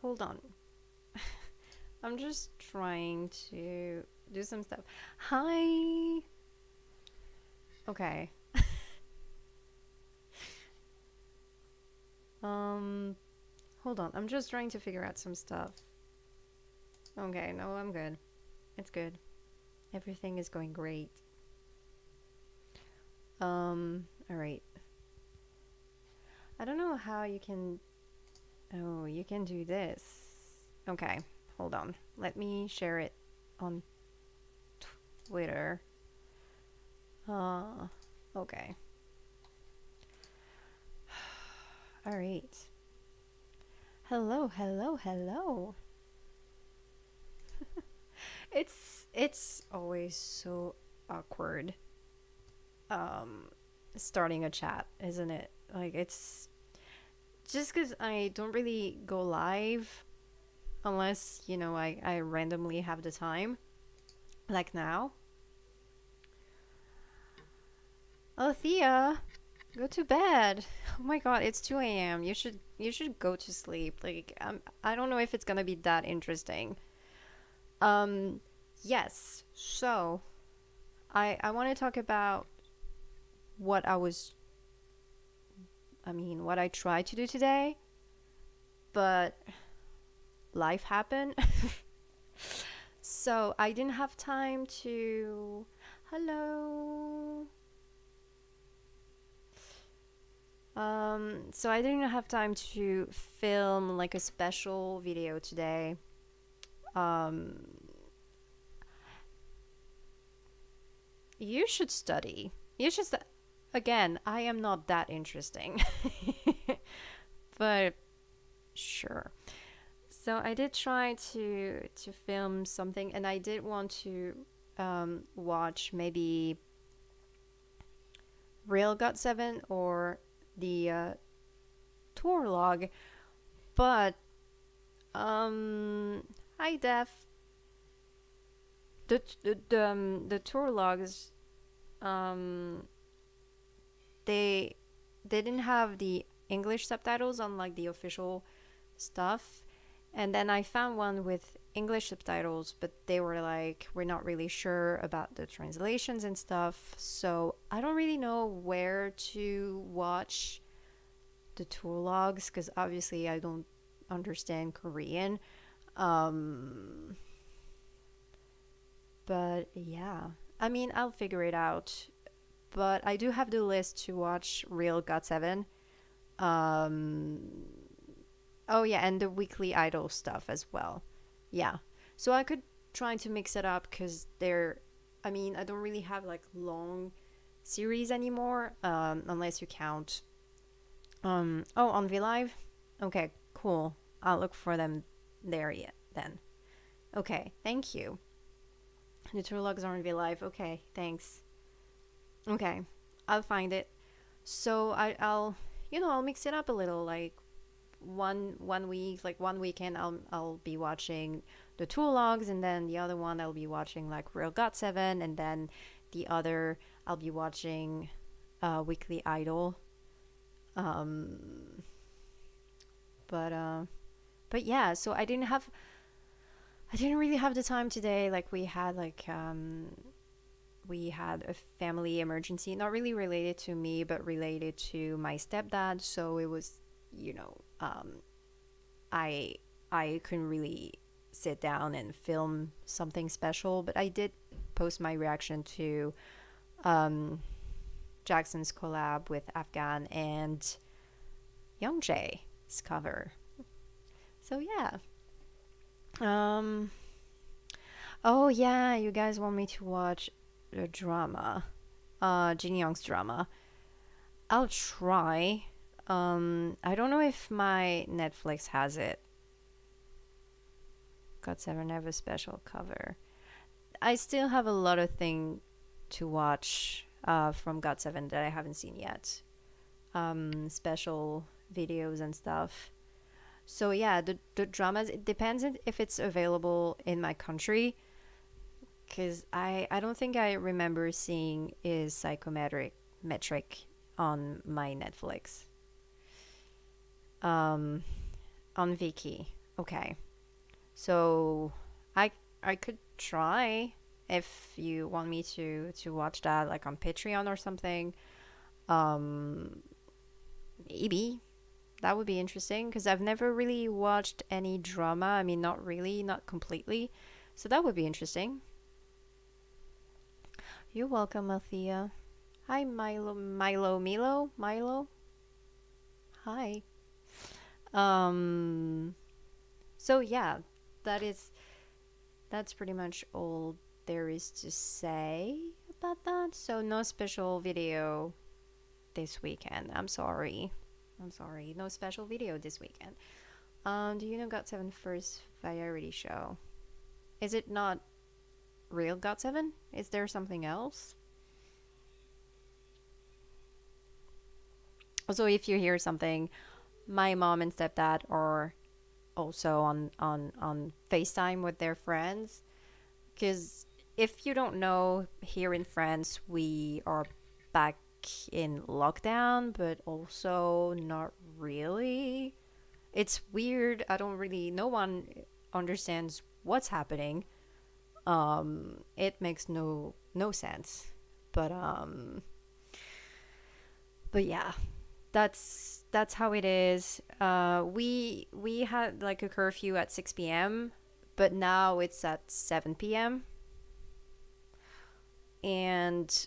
hold on. I'm just trying to do some stuff. Hi. Okay. Um, hold on. I'm just trying to figure out some stuff. Okay, no, I'm good. It's good. Everything is going great. All right. I don't know how you can. Oh, you can do this. Okay, hold on. Let me share it on Twitter. Uh, okay. All right. Hello, hello, hello. It's always so awkward um starting a chat, isn't it? Like it's just cuz I don't really go live unless, I randomly have the time like now. Oh, Thea, go to bed. Oh my god, it's 2 a.m. You should go to sleep. Like I don't know if it's going to be that interesting. Um yes. So, I want to talk about what what I tried to do today, but life happened. So I didn't have time to. Hello. So I didn't have time to film like a special video today. Um, you should study. Again, I am not that interesting, but sure. So I did try to film something, and I did want to watch maybe Real Got 7 or the tour log, but um, hi Def. The tour logs, um, they didn't have the English subtitles on like the official stuff. And then I found one with English subtitles, but they were like, we're not really sure about the translations and stuff. So I don't really know where to watch the tour logs because obviously I don't understand Korean. Um, but yeah, I mean, I'll figure it out. But I do have the list to watch Real Got 7. Um, Oh yeah, and the weekly idol stuff as well. Yeah. So I could try to mix it up because I don't really have like long series anymore, unless you count. Oh, on VLive? Okay, cool. I'll look for them there yet then. Okay, thank you. The tour logs are on VLive. Okay, thanks. Okay, I'll find it. So I'll mix it up a little. Like one week, like one weekend, I'll be watching the tour logs, and then the other one I'll be watching like Real Got 7, and then the other I'll be watching Weekly Idol. Um, but uh, but yeah, so I didn't really have the time today. Like we had a family emergency, not really related to me, but related to my stepdad. So it was, you know, I I couldn't really sit down and film something special, but I did post my reaction to um, Jackson's collab with Afghan and Youngjae's cover. So yeah. Um. Oh yeah, you guys want me to watch the drama, Jin Young's drama. I'll try. I don't know if my Netflix has it. God Seven have a special cover. I still have a lot of things to watch from God Seven that I haven't seen yet. Special videos and stuff. So yeah, the dramas. It depends if it's available in my country, because I don't think I remember seeing is psychometric metric on my Netflix. Um, on Viki. Okay. So I I could try if you want me to watch that like on Patreon or something. Um Maybe that would be interesting because I've never really watched any drama. I mean, not really, not completely. So that would be interesting. You're welcome, Althea. Hi, Milo. Hi. Um. So yeah, that is that's pretty much all there is to say about that. So no special video this weekend. I'm sorry. I'm sorry. No special video this weekend. Do you know GOT7 first variety show? Is it not real GOT7? Is there something else? Also, if you hear something, my mom and stepdad are also on FaceTime with their friends. Because if you don't know, here in France, we are back in lockdown, but also not really. It's weird. I don't really, no one understands what's happening. It makes no sense. But but yeah, that's how it is. We had like a curfew at 6 p.m., but now it's at 7 p.m. And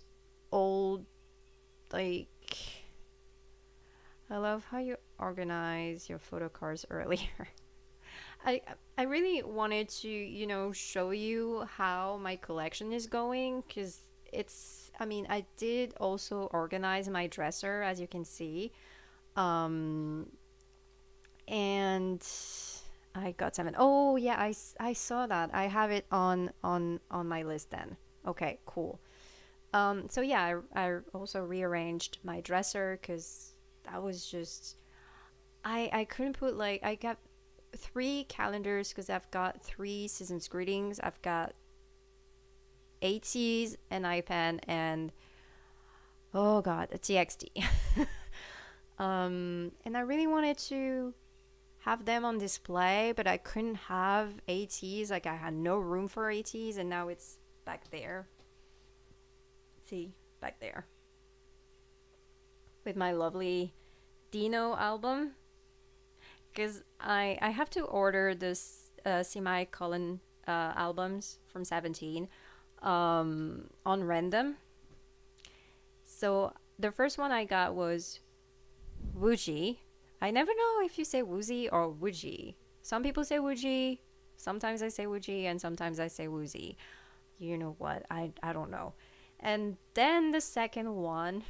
old like I love how you organize your photo cards earlier. I I really wanted to, show you how my collection is going because I mean, I did also organize my dresser as you can see. Um and I got seven. Oh, yeah, I saw that. I have it on my list then. Okay, cool. So yeah, I also rearranged my dresser cuz that was just I couldn't put like I got three calendars because I've got three seasons greetings. I've got ATs, an iPad, and oh god, a TXT. And I really wanted to have them on display, but I couldn't have ATs. Like I had no room for ATs, and now it's back there. See, back there with my lovely Dino album. Because I have to order this semi-colon albums from 17 on random. So the first one I got was Wuji. I never know if you say Woozy or Wuji. Some people say Wuji, sometimes I say Wuji, and sometimes I say Woozy. You know what? I don't know. And then the second one,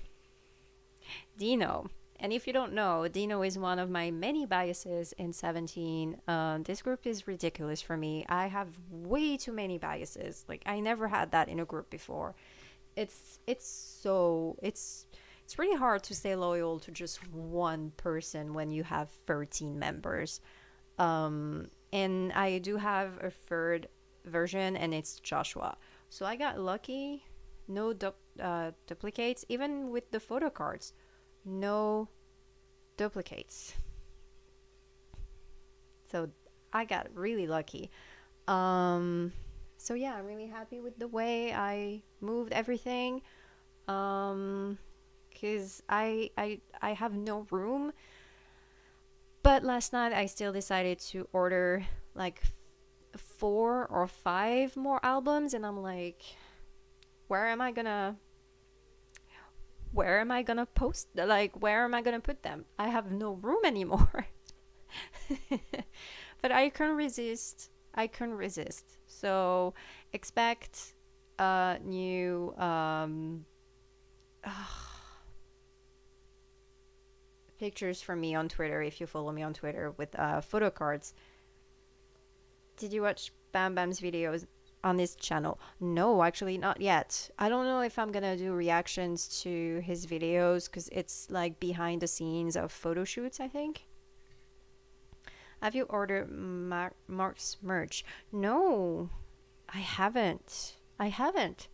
Dino. And if you don't know, Dino is one of my many biases in 17. This group is ridiculous for me. I have way too many biases. Like I never had that in a group before. It's really hard to stay loyal to just one person when you have 13 members. And I do have a third version, and it's Joshua. So I got lucky. No duplicates, even with the photo cards. No duplicates. So I got really lucky. Um, so yeah, I'm really happy with the way I moved everything. Cause I have no room. But last night I still decided to order like four or five more albums, and I'm like, where am I gonna post, like where am I gonna put them? I have no room anymore. But I couldn't resist. So expect new pictures from me on Twitter if you follow me on Twitter with photo cards. Did you watch Bam Bam's videos on this channel? No, actually not yet. I don't know if I'm gonna do reactions to his videos because it's like behind the scenes of photo shoots, I think. Have you ordered Mark's merch? No, I haven't. I haven't.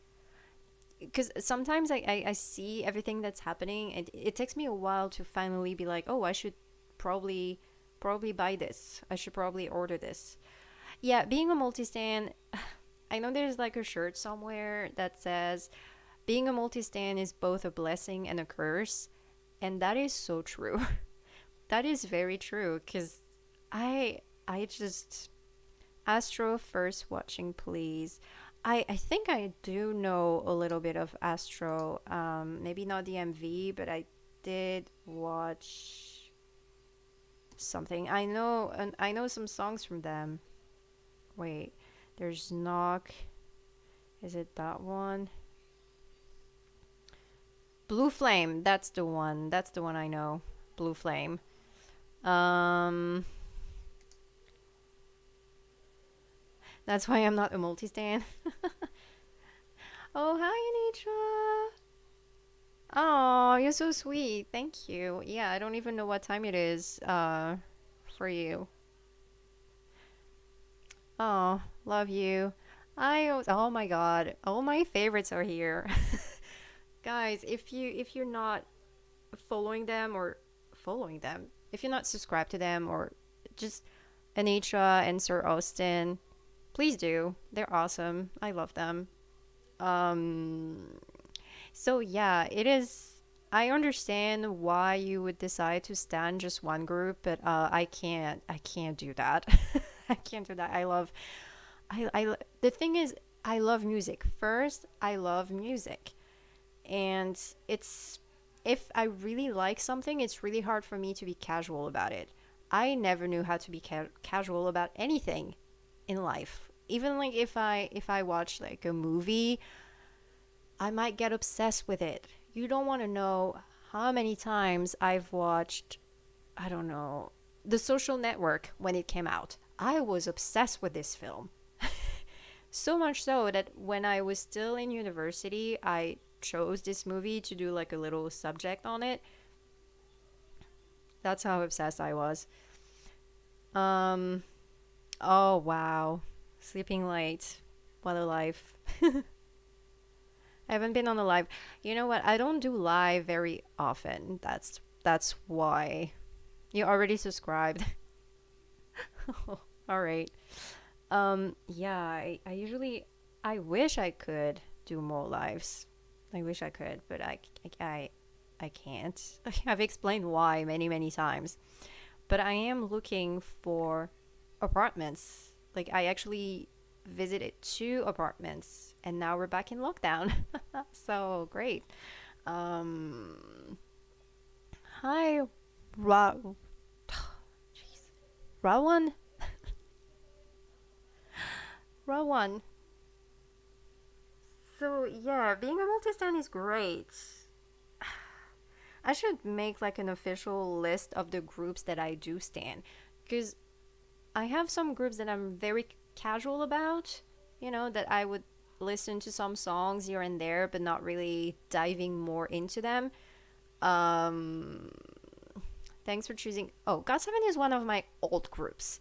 Because sometimes I see everything that's happening, and it takes me a while to finally be like, oh, I should probably probably buy this. I should probably order this. Yeah, being a multi-stan, I know there's like a shirt somewhere that says being a multi-stan is both a blessing and a curse, and that is so true. That is very true because I just Astro first watching please. I think I do know a little bit of Astro. Maybe not the MV, but I did watch something. I know some songs from them. Wait, there's Knock. Is it that one? Blue Flame. That's the one. That's the one I know. Blue Flame. Um, that's why I'm not a multi-stan. Oh, hi, Anitra. Oh, you're so sweet. Thank you. Yeah, I don't even know what time it is for you. Oh, love you. Oh my God. All my favorites are here. Guys, if you're not following them or following them, if you're not subscribed to them or just Anitra and Sir Austin, please do. They're awesome. I love them. Um So yeah, it is. I understand why you would decide to stand just one group, but I can't. I can't do that. I can't do that. The thing is, I love music. First, I love music, and it's if I really like something, it's really hard for me to be casual about it. I never knew how to be casual about anything in life. Even like if I watch like a movie, I might get obsessed with it. You don't want to know how many times I've watched, I don't know, The Social Network when it came out. I was obsessed with this film. So much so that when I was still in university, I chose this movie to do like a little subject on it. That's how obsessed I was. Um, oh wow. Sleeping late. What a life. I haven't been on a live. You know what? I don't do live very often. That's why. You already subscribed. All right. Yeah, I usually I wish I could do more lives. I wish I could, but I can't. I've explained why many, many times. But I am looking for apartments. Like I actually visited two apartments and now we're back in lockdown. So great. Um Hi Ra Jeez. Rawan? Rawan. So yeah, being a multi-stan is great. I should make like an official list of the groups that I do stan because I have some groups that I'm very casual about, that I would listen to some songs here and there, but not really diving more into them. Um, Thanks for choosing. Oh, GOT7 is one of my old groups.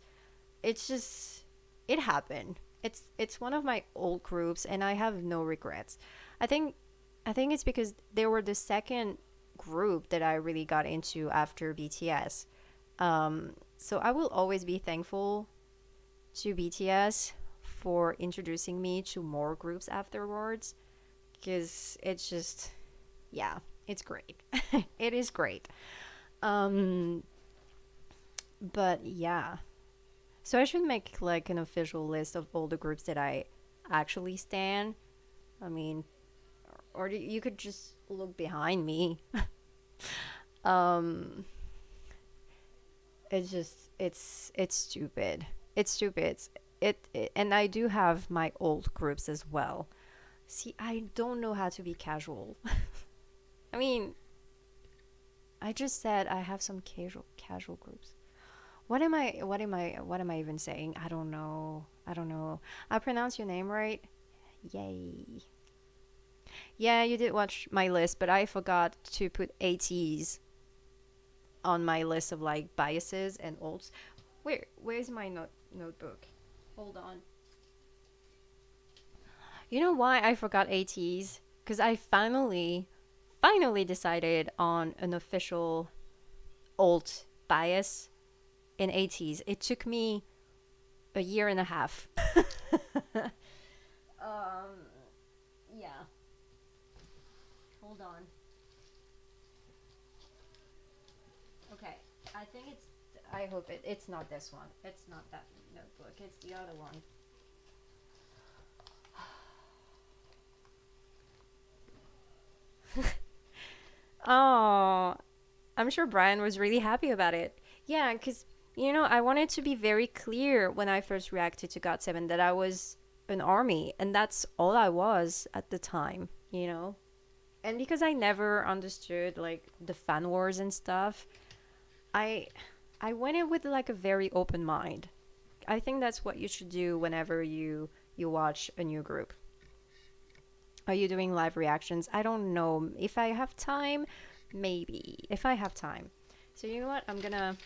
It's just, it happened. It's one of my old groups, and I have no regrets. I think, I think it's because they were the second group that I really got into after BTS. So I will always be thankful to BTS for introducing me to more groups afterwards because it's just, yeah, it's great. It is great. Um, but yeah, so I should make like an official list of all the groups that I actually stan. I mean, or you could just look behind me. Um, it's just it's stupid. It's stupid. And I do have my old groups as well. See, I don't know how to be casual. I mean, I just said I have some casual groups. What am I even saying? I don't know. I don't know. I pronounced your name right? Yay. Yeah, you did watch my list, but I forgot to put ATs on my list of like biases and alts. Where's my notebook? Hold on. You know why I forgot ATs? Because I finally decided on an official alt bias. in 80s. It took me a year and a half. um, yeah. Hold on. Okay. I think it's. I hope it's not this one. It's not that notebook. It's the other one. Oh, I'm sure Brian was really happy about it. Yeah, because, I wanted to be very clear when I first reacted to GOT7 that I was an army, and that's all I was at the time. And because I never understood like the fan wars and stuff, I I went in with like a very open mind. I think that's what you should do whenever you watch a new group. Are you doing live reactions? I don't know. If I have time, maybe. If I have time. So you know what? I'm gonna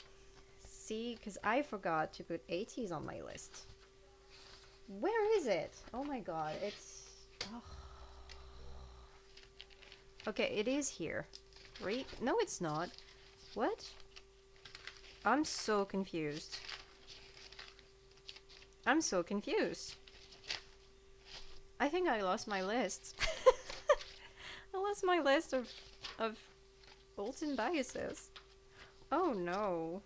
see because I forgot to put 80s on my list. Where is it? Oh my god, it's. Oh. Okay, it is here. Right? No, it's not. What? I'm so confused. I'm so confused. I think I lost my list. I lost my list of Bolton biases. Oh no.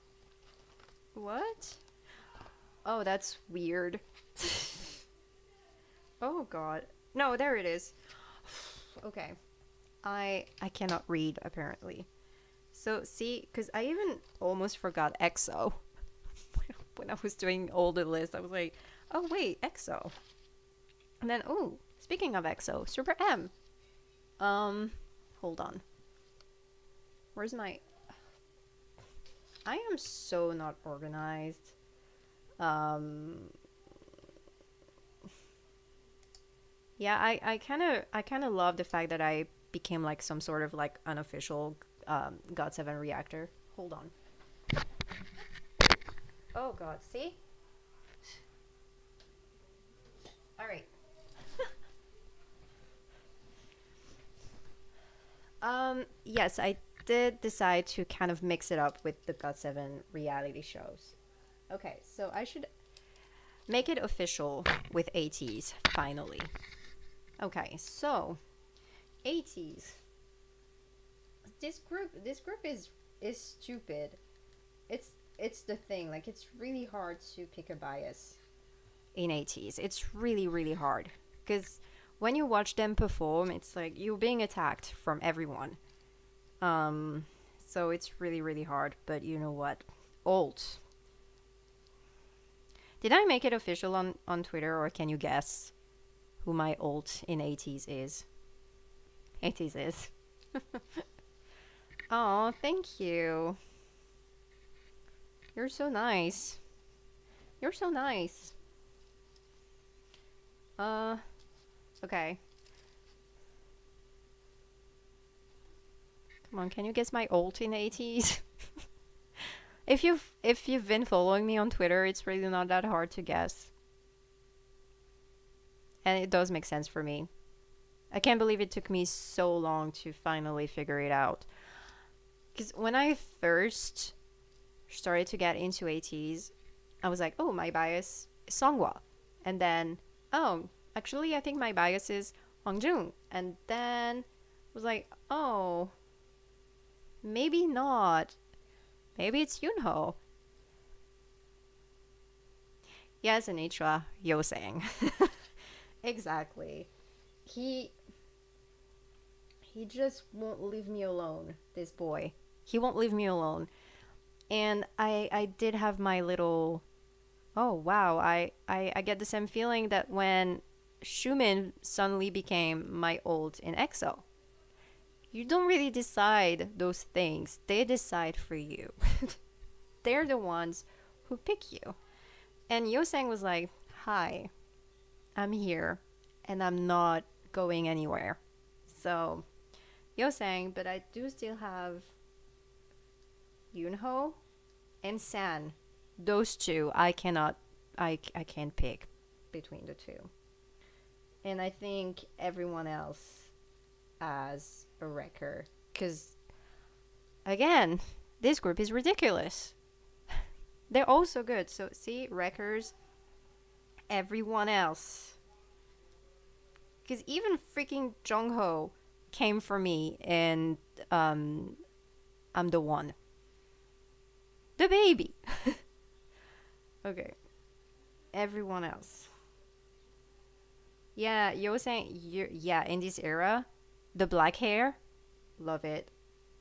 What? Oh, that's weird. Oh god. No, there it is. Okay. I cannot read apparently. So see, because I even almost forgot EXO when I was doing all the list. I was like, oh wait, EXO. And then oh, speaking of EXO, Super M. Hold on. Where's my? I am so not organized. Um. Yeah, I kind of love the fact that I became like some sort of like unofficial GOT7 reactor. Hold on. Oh god, see? All right. Yes, I did decide to kind of mix it up with the GOT7 reality shows. Okay, so I should make it official with ATs finally. Okay, so ATs. This group is stupid. It's the thing. Like it's really hard to pick a bias in ATs. It's really hard because when you watch them perform, it's like you're being attacked from everyone. Um, so it's really hard. But you know what? Alt. Did I make it official on Twitter, or can you guess who my alt in ATs is? ATs is. Oh, thank you. You're so nice. You're so nice. Uh, okay. Come on, can you guess my alt in ATs? If you've been following me on Twitter, it's really not that hard to guess. And it does make sense for me. I can't believe it took me so long to finally figure it out. Because when I first started to get into ATs, I was like, oh, my bias is Songhwa. And then, oh, actually, I think my bias is Hwangjung. And then I was like, oh, maybe not. Maybe it's Yunho. Yes, Anitra, Yosang. Exactly. He he just won't leave me alone, this boy. He won't leave me alone. And I did have my little. Oh wow, I get the same feeling that when Schumann suddenly became my ult in EXO. You don't really decide those things. They decide for you. They're the ones who pick you. And Yosang was like, "Hi, I'm here and I'm not going anywhere." So, Yosang, but I do still have Yunho and San. Those two I cannot I can't pick between the two. And I think everyone else as a wrecker cuz again, this group is ridiculous. They're all so good. So see, Wreckers, everyone else. Because even freaking Jongho came for me, and um, I'm the one. The baby. Okay. Everyone else. Yeah, you were saying, yeah, in this era, the black hair, love it.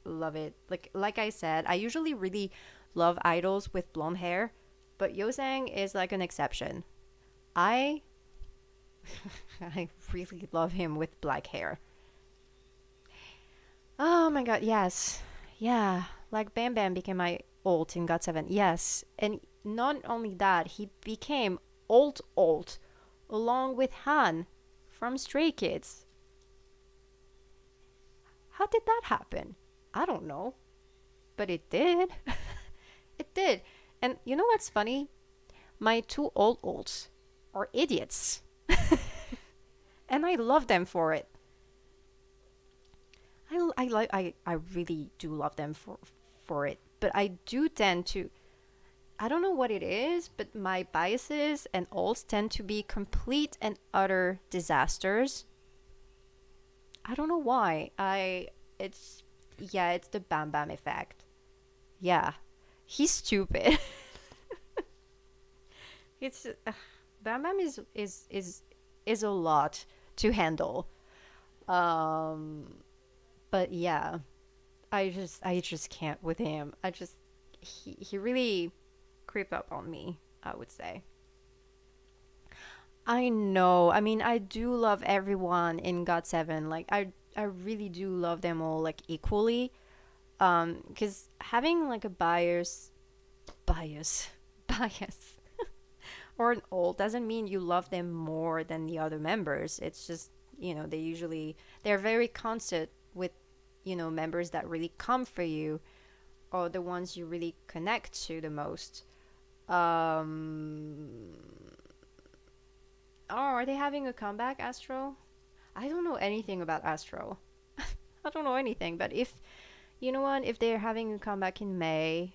Love it. Like I said, I usually really love idols with blonde hair, but Yosang is like an exception. I I really love him with black hair. Oh my god, yes. Yeah, like Bam Bam became my ult in God 7. Yes. And not only that, he became ult along with Han from Stray Kids. How did that happen? I don't know, but it did. It did. And you know what's funny? My two old ults are idiots. And I love them for it. I really do love them for it. But I do tend to, I don't know what it is, but my biases and ults tend to be complete and utter disasters. I don't know why. It's, yeah, it's the Bam Bam effect. Yeah, he's stupid. It's Bam Bam is a lot to handle. Um, but yeah, I just can't with him. He really creeped up on me, I would say. I know. I mean, I do love everyone in God 7. Like I really do love them all like equally. Cuz having like a bias bias or an old doesn't mean you love them more than the other members. It's just, they're very constant with, members that really come for you, or the ones you really connect to the most. Um, oh, are they having a comeback, Astro? I don't know anything about Astro. I don't know anything, but if you know what, if they're having a comeback in May,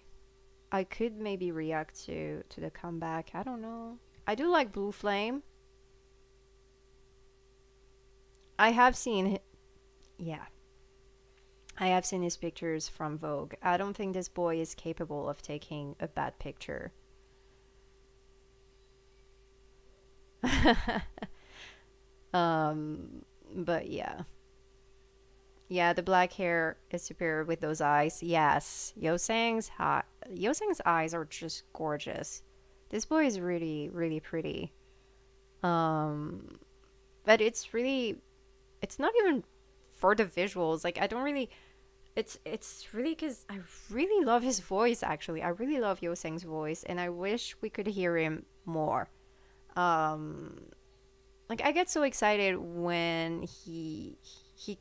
I could maybe react to the comeback. I don't know. I do like Blue Flame. I have seen, yeah, I have seen his pictures from Vogue. I don't think this boy is capable of taking a bad picture. But yeah. Yeah, the black hair is superior with those eyes. Yes. Yosang's eyes are just gorgeous. This boy is really, really pretty. Um, but it's not even for the visuals. Like I don't really it's really because I really love his voice. Actually, I really love Yoseng's voice, and I wish we could hear him more. Um, like I get so excited when he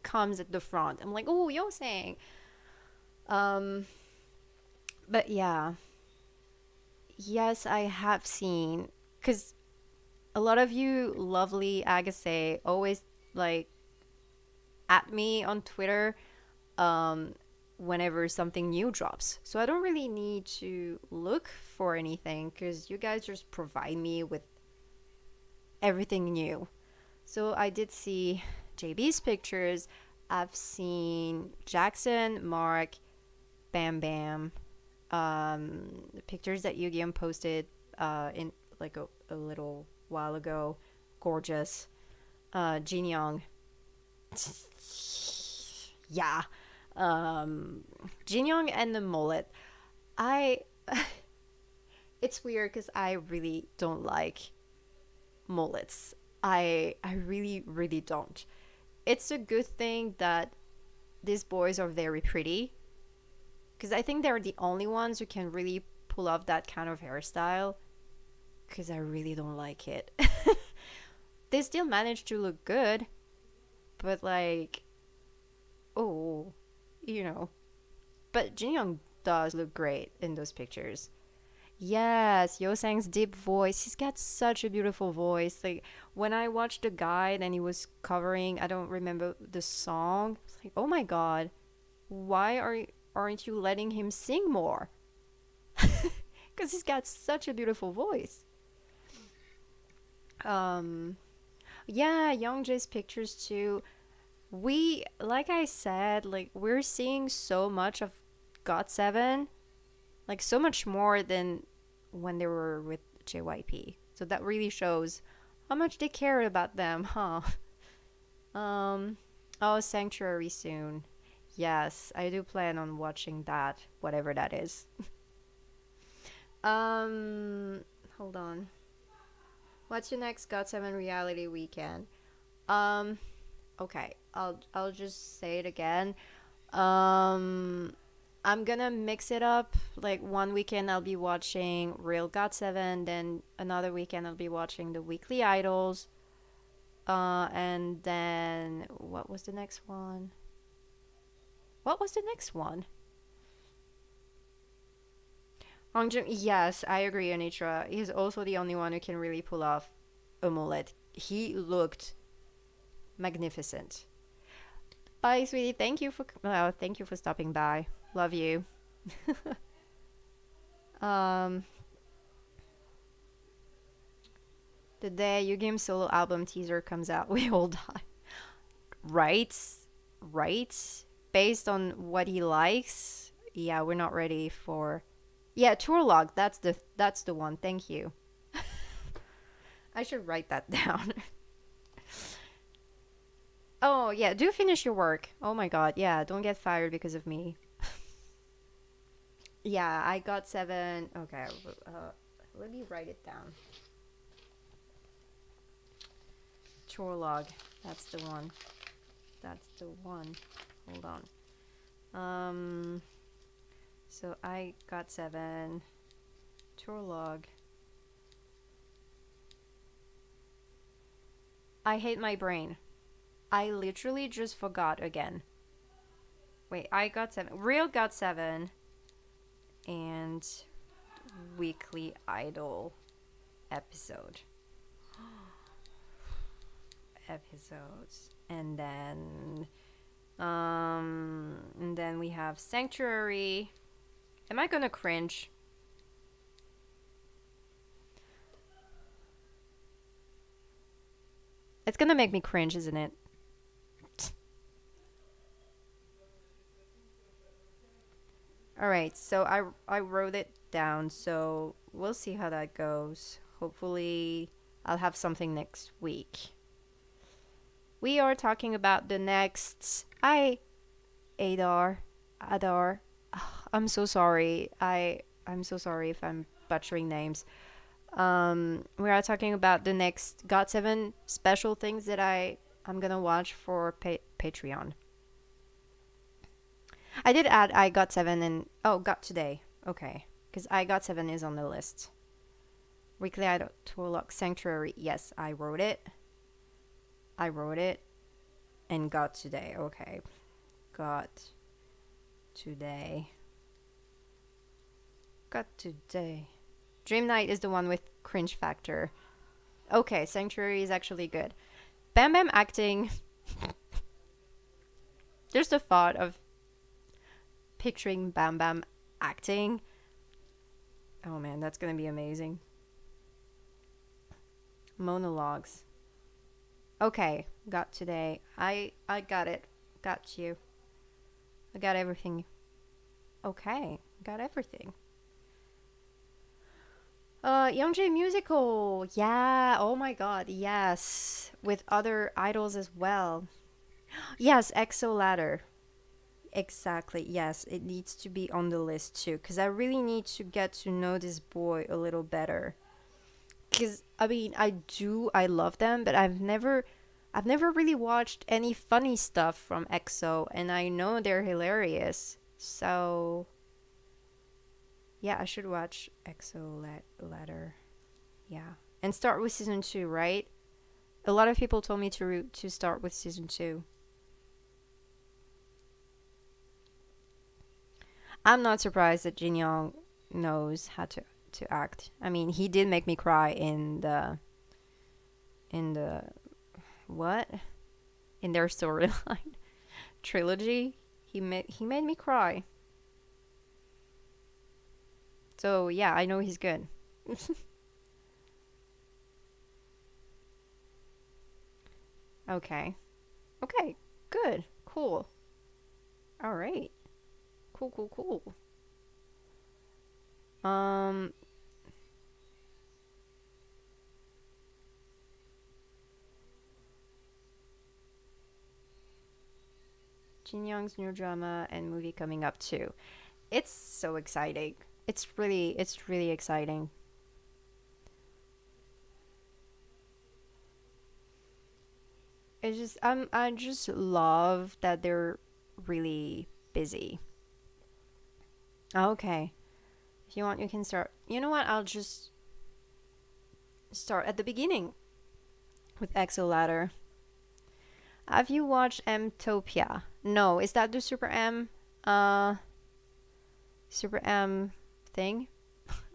comes at the front. I'm like, oh, Yoseng. Um, but yeah, yes, I have seen, because a lot of you lovely Agase always like at me on Twitter um, whenever something new drops. So I don't really need to look for anything because you guys just provide me with everything new. So I did see JB's pictures. I've seen Jackson, Mark, Bam Bam, the pictures that Yu posted in like a little while ago. Gorgeous. Jin Young. Yeah. Jin Young and the mullet. I it's weird because I really don't like mullets. I really really don't. It's a good thing that these boys are very pretty because I think they're the only ones who can really pull off that kind of hairstyle because I really don't like it. They still manage to look good, but like, oh, you know. But Jin Young does look great in those pictures. Yes, Yosang's deep voice. He's got such a beautiful voice. Like when I watched the guide and he was covering, I don't remember the song. It's like, oh my god, why aren't you letting him sing more? Because because he's got such a beautiful voice. Um, yeah, Young Jae's pictures too. We, like I said, like we're seeing so much of GOT7, like so much more than when they were with JYP. So that really shows how much they care about them, huh? Um, oh, Sanctuary soon. Yes, I do plan on watching that, whatever that is. Um, hold on. What's your next GOT7 reality weekend? Um, okay, I'll just say it again. Um, I'm gonna mix it up. Like one weekend I'll be watching Real GOT7, then another weekend I'll be watching the Weekly Idols. And then what was the next one? What was the next one? Hongjun, yes, I agree, Anitra. He's also the only one who can really pull off a mullet. He looked magnificent. Bye, sweetie. Thank you for stopping by. Love you. Um, the day Yu Game solo album teaser comes out, we all die. Right? Right? Based on what he likes, yeah, we're not ready for. Yeah, tour log. That's the one. Thank you. I should write that down. Oh yeah, do finish your work. Oh my god, yeah, don't get fired because of me. Yeah, I got 7. Okay, let me write it down. Chore log. That's the one. That's the one. Hold on. So I got 7. Chore log. I hate my brain. I literally just forgot again. Wait, I got 7. Real got 7. And Weekly Idol episode. Episodes. And then we have Sanctuary. Am I gonna cringe? It's gonna make me cringe, isn't it? All right, so I wrote it down, so we'll see how that goes. Hopefully, I'll have something next week. We are talking about the next Adar. I'm so sorry. I'm so sorry if I'm butchering names. We are talking about the next GOT7 special things that I'm gonna watch for Patreon. I did add I got 7 and oh, got today. Okay, because I got 7 is on the list. Weekly Idol Tour Lock Sanctuary. Yes, I wrote it. I wrote it and got today. Okay, got today. Got today. Dream Night is the one with cringe factor. Okay, Sanctuary is actually good. Bam Bam acting. Just the thought of picturing Bam Bam acting. Oh man, that's gonna be amazing. Monologues. Okay, got today. I got it. Got you. I got everything. Okay, got everything. Youngjae musical. Yeah. Oh my god. Yes. With other idols as well. Yes, EXO ladder. Exactly. Yes, it needs to be on the list too cuz I really need to get to know this boy a little better. Cuz I mean, I love them, but I've never really watched any funny stuff from EXO and I know they're hilarious. So, yeah, I should watch EXO ladder. Yeah. And start with season 2, right? A lot of people told me to start with season 2. I'm not surprised that Jin Young knows how to act. I mean, he did make me cry in the what? In their storyline trilogy. He made me cry. So yeah, I know he's good. Okay. Okay. Good. Cool. All right. Cool, cool, cool. Um, Jin Young's new drama and movie coming up too. It's so exciting. It's really exciting. I just love that they're really busy. Okay. If you want, you can start. You know what? I'll just start at the beginning with Exo Ladder. Have you watched Mtopia? No, is that the Super M uh Super M thing?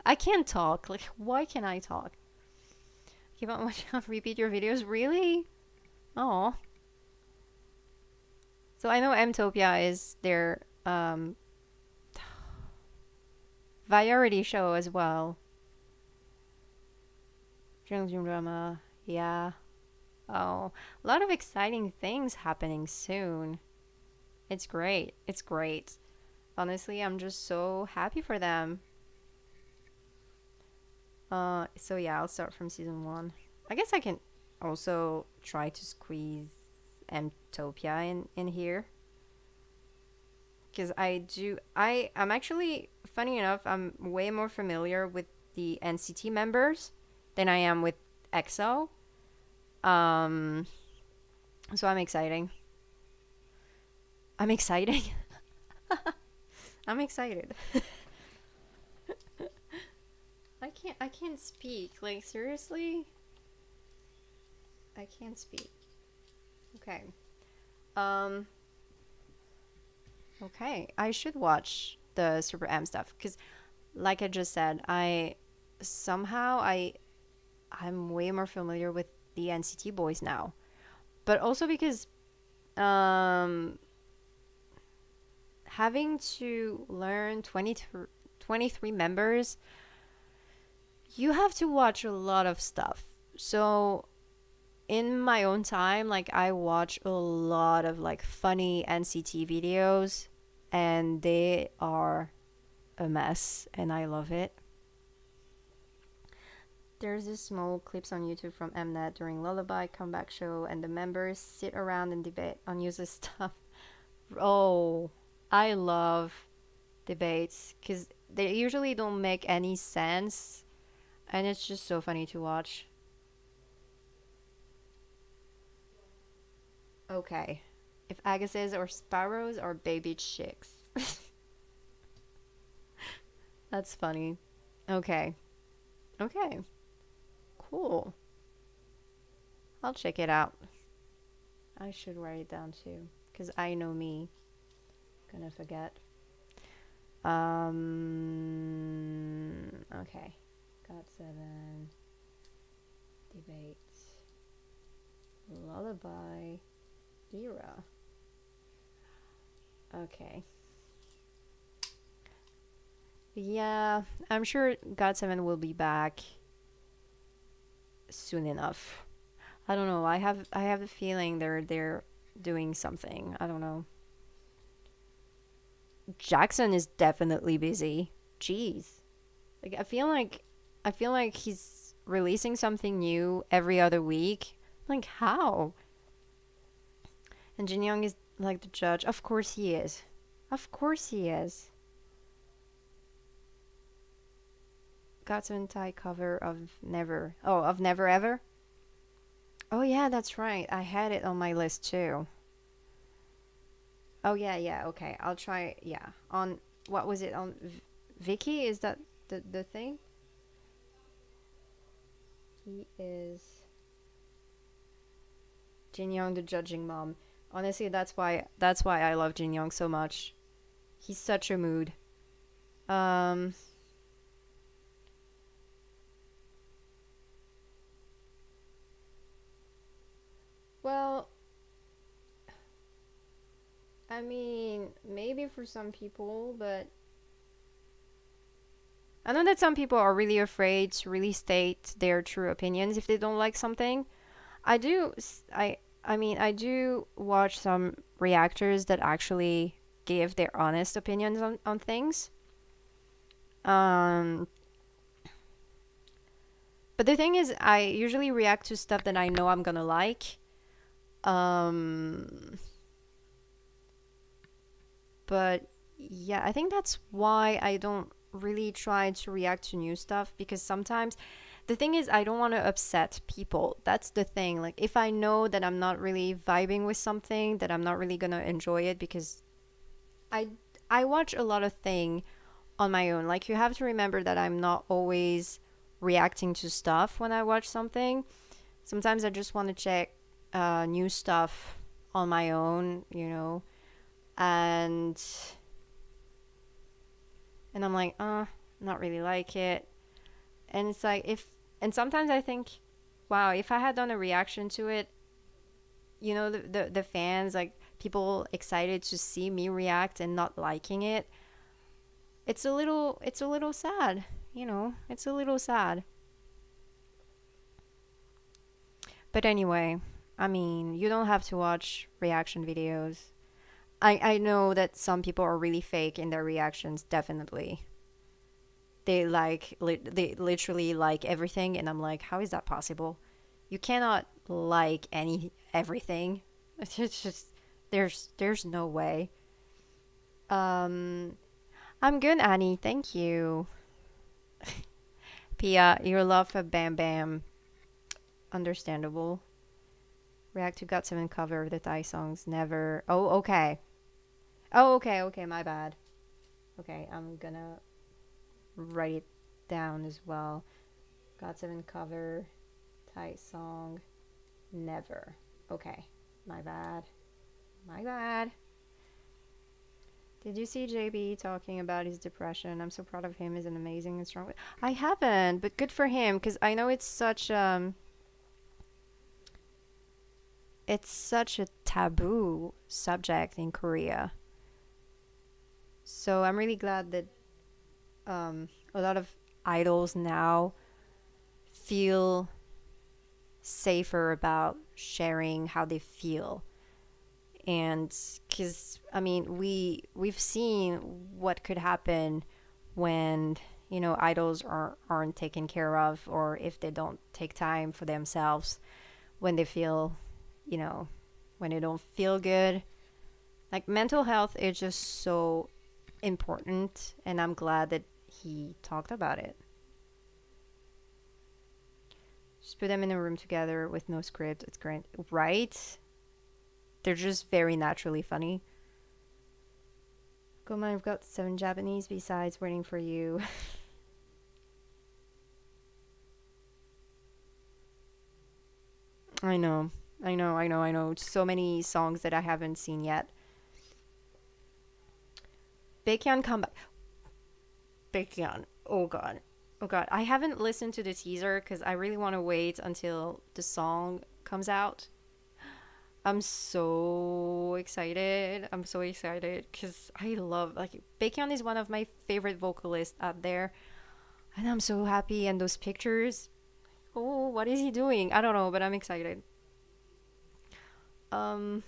I can't talk. Like why can't I talk? Keep on watching repeat your videos? Really? Oh. So I know Mtopia is their variety show as well. Jung drama. Yeah. Oh, a lot of exciting things happening soon. It's great. It's great. Honestly, I'm just so happy for them. So yeah, I'll start from season one. I guess I can also try to squeeze Mtopia in here because I'm actually funny enough. I'm way more familiar with the NCT members than I am with EXO. Um, so I'm exciting. I'm exciting. I'm excited. I can't speak. Like seriously? I can't speak. Okay. Um okay. I should watch the Super M stuff cuz like I just said, somehow I'm way more familiar with the NCT boys now. But also because um having to learn 23 members, you have to watch a lot of stuff. So in my own time, like I watch a lot of like funny NCT videos and they are a mess and I love it. There's this small clips on YouTube from Mnet during Lullaby comeback show and the members sit around and debate on useless stuff. Oh, I love debates because they usually don't make any sense and it's just so funny to watch. Okay. If Agassiz or sparrows or baby chicks. That's funny. Okay. Okay. Cool. I'll check it out. I should write it down too. Because I know me. Gonna forget. Okay. Got seven. Debates. Lullaby. Era. Okay. Yeah, I'm sure God7 will be back soon enough. I don't know. I have a feeling they're doing something. I don't know. Jackson is definitely busy. Jeez. Like I feel like he's releasing something new every other week. Like how? And Jin Young is like the judge. Of course he is. Of course he is. Gatsun Tai cover of Never. Oh, of Never Ever? Oh yeah, that's right. I had it on my list too. Oh yeah, yeah. Okay, I'll try. Yeah, on what was it on? Vicky? Is that the thing? He is Jin Young, the judging mom. Honestly, that's why I love Jin Young so much. He's such a mood. Um, well, I mean, maybe for some people, but I know that some people are really afraid to really state their true opinions if they don't like something. I do, I mean, I do watch some reactors that actually give their honest opinions on things. Um, but the thing is, I usually react to stuff that I know I'm gonna like. Um, but yeah, I think that's why I don't really try to react to new stuff because sometimes the thing is I don't want to upset people. That's the thing. Like if I know that I'm not really vibing with something, that I'm not really going to enjoy it because I I watch a lot of thing on my own. Like you have to remember that I'm not always reacting to stuff when I watch something. Sometimes I just want to check new stuff on my own, and I'm like, not really like it. And it's like if and sometimes I think, wow, if I had done a reaction to it, the fans, like people excited to see me react and not liking it, it's a little sad, it's a little sad. But anyway, I mean, you don't have to watch reaction videos. I know that some people are really fake in their reactions, definitely. They literally like everything and I'm like, how is that possible? You cannot like any everything. It's just there's no way. Um I'm good, Annie. Thank you. Pia, your love for Bam Bam. Understandable. React to got 7 cover of the Thai songs. Never. Oh, okay. Oh, okay, okay, my bad. Okay, I'm gonna write it down as well. Got 7 cover Thai song. Never. Okay, my bad. My bad. Did you see JB talking about his depression? I'm so proud of him. He's an amazing and strong. I haven't, but good for him because I know it's such a taboo subject in Korea. So I'm really glad that a lot of idols now feel safer about sharing how they feel. And because I mean, we've seen what could happen when idols aren't taken care of, or if they don't take time for themselves when they feel, you know, when they don't feel good. Like mental health is just so important, and I'm glad that he talked about it. Just put them in a room together with no script. It's great, right? They're just very naturally funny. Go, man, I've got 7 Japanese besides waiting for you. I know. I know. So many songs that I haven't seen yet. Baekhyun comeback. Baekhyun. Oh god. Oh god. I haven't listened to the teaser because I really want to wait until the song comes out. I'm so excited. I'm so excited because I love like Baekhyun is one of my favorite vocalists out there, and I'm so happy. And those pictures. Oh, what is he doing? I don't know, but I'm excited. Um,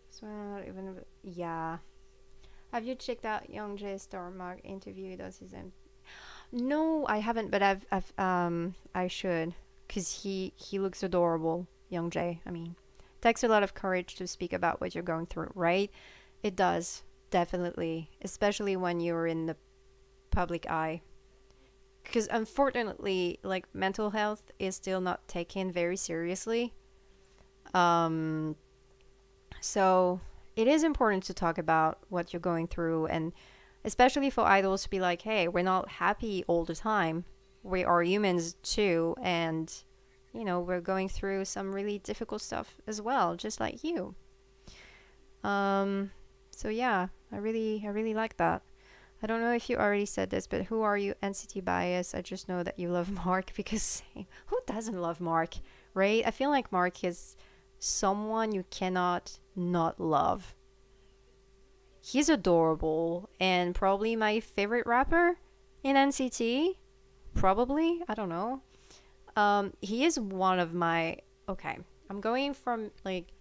so not even yeah. Have you checked out Young Jae Star Mark interview? Does his No, I haven't, but I should, cause he looks adorable, Young Jae. I mean, takes a lot of courage to speak about what you're going through, right? It does, definitely, especially when you're in the public eye. Because unfortunately, like mental health is still not taken very seriously. Um, so it is important to talk about what you're going through, and especially for idols to be like, hey, we're not happy all the time. We are humans too, and we're going through some really difficult stuff as well, just like you. Um, so yeah, I really like that. I don't know if you already said this, but who are you, NCT bias? I just know that you love Mark because who doesn't love Mark, right? I feel like Mark is someone you cannot not love. He's adorable and probably my favorite rapper in NCT. Probably, I don't know. He is one of my okay. I'm going from like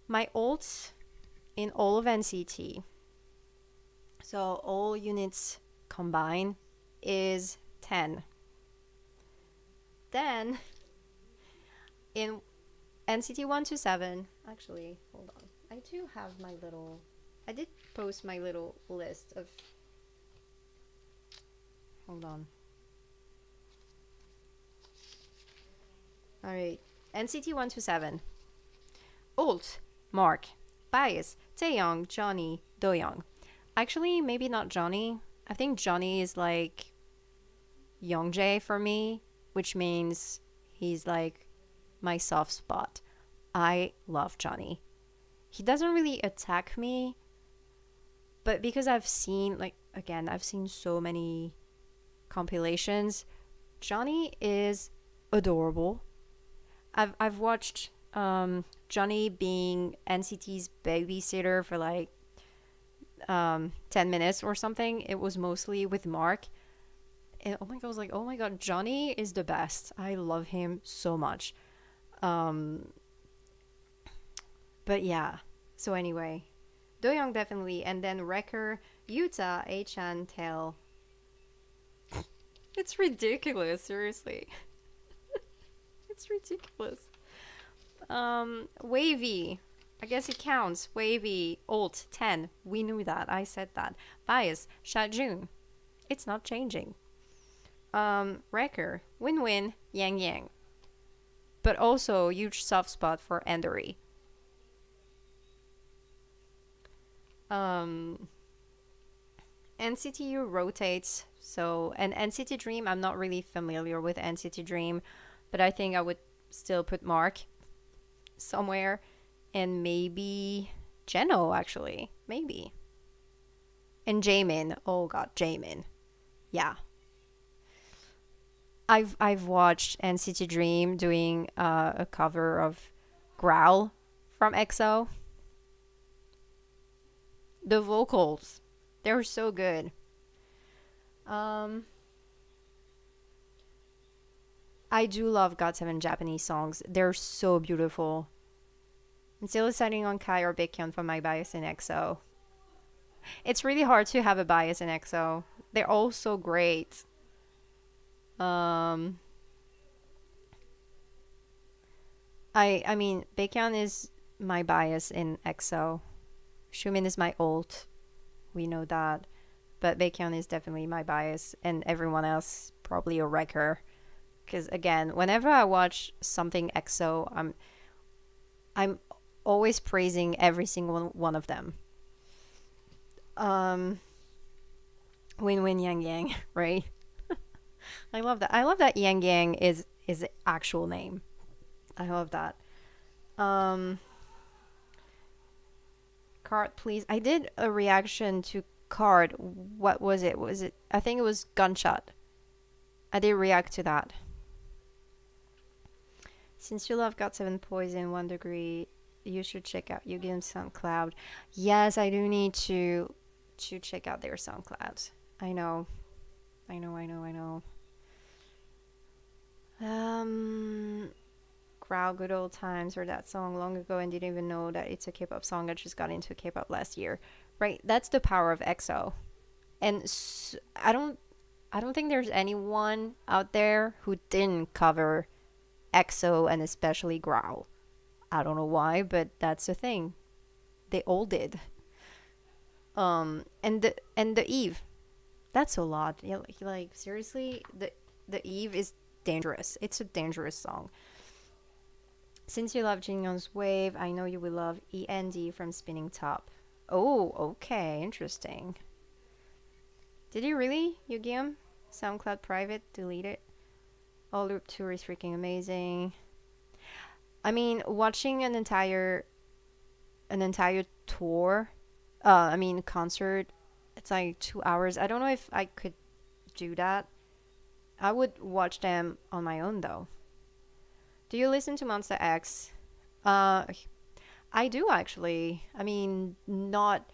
my ults in all of NCT. So all units combined is 10. Then in NCT 127, actually, hold on. I do have my little I did post my little list of hold on. All right. NCT 127. Ult, Mark, Bias, Taeyong, Johnny, Doyoung. Actually, maybe not Johnny. I think Johnny is like Youngjae for me, which means he's like my soft spot. I love Johnny. He doesn't really attack me, but because I've seen like again, I've seen so many compilations. Johnny is adorable. I've watched Johnny being NCT's babysitter for like 10 minutes or something. It was mostly with Mark. And oh my god, I was like, oh my god, Johnny is the best. I love him so much. Um, but yeah. So anyway, Doyoung definitely, and then Wrecker, Yuta, Achan, Tail. It's ridiculous, seriously. It's ridiculous. Wavy. I guess it counts. Wavy, Ult, 10. We knew that. I said that. Bias, Shajun. It's not changing. Wrecker, Win Win, Yang Yang. But also huge soft spot for Endery. Um, NCTU rotates. So, and NCT Dream, I'm not really familiar with NCT Dream, but I think I would still put Mark somewhere. And maybe Jeno, actually. Maybe. And Jamin. Oh god, Jamin. Yeah. I've watched NCT Dream doing a cover of Growl from EXO. The vocals, they're so good. Um, I do love GOT7 Japanese songs. They're so beautiful. I'm still deciding on Kai or Baekhyun for my bias in EXO. It's really hard to have a bias in EXO. They're all so great. Um, I mean, Baekhyun is my bias in EXO. Xiumin is my ult. We know that. But Baekhyun is definitely my bias, and everyone else probably a wrecker. Because again, whenever I watch something EXO, I'm always praising every single one of them. Um, Win Win Yang Yang, right? I love that. I love that Yang Yang is the actual name. I love that. Um, Card, please. I did a reaction to Card. What was it? Was it? I think it was Gunshot. I did react to that. Since you love GOT7 Poison 1 Degree, you should check out Yu-Gi-Oh! SoundCloud. Yes, I do need to check out their SoundClouds. I know. I know, I know, I know. Growl Good Old Times or that song long ago and didn't even know that it's a K-pop song. I just got into K-pop last year. Right? That's the power of EXO. And I don't think there's anyone out there who didn't cover EXO and especially Growl. I don't know why, but that's the thing. They all did. And the Eve. That's a lot. Yeah, like seriously, the Eve is dangerous. It's a dangerous song. Since you love Jin Young's Wave, I know you will love END from Spinning Top. Oh, okay, interesting. Did you really, Yu-Gi-Oh? SoundCloud private, delete it. All Loop Tour is freaking amazing. I mean, watching an entire tour, I mean concert, it's like 2 hours. I don't know if I could do that. I would watch them on my own though. Do you listen to Monster X? Uh, I do actually. I mean, not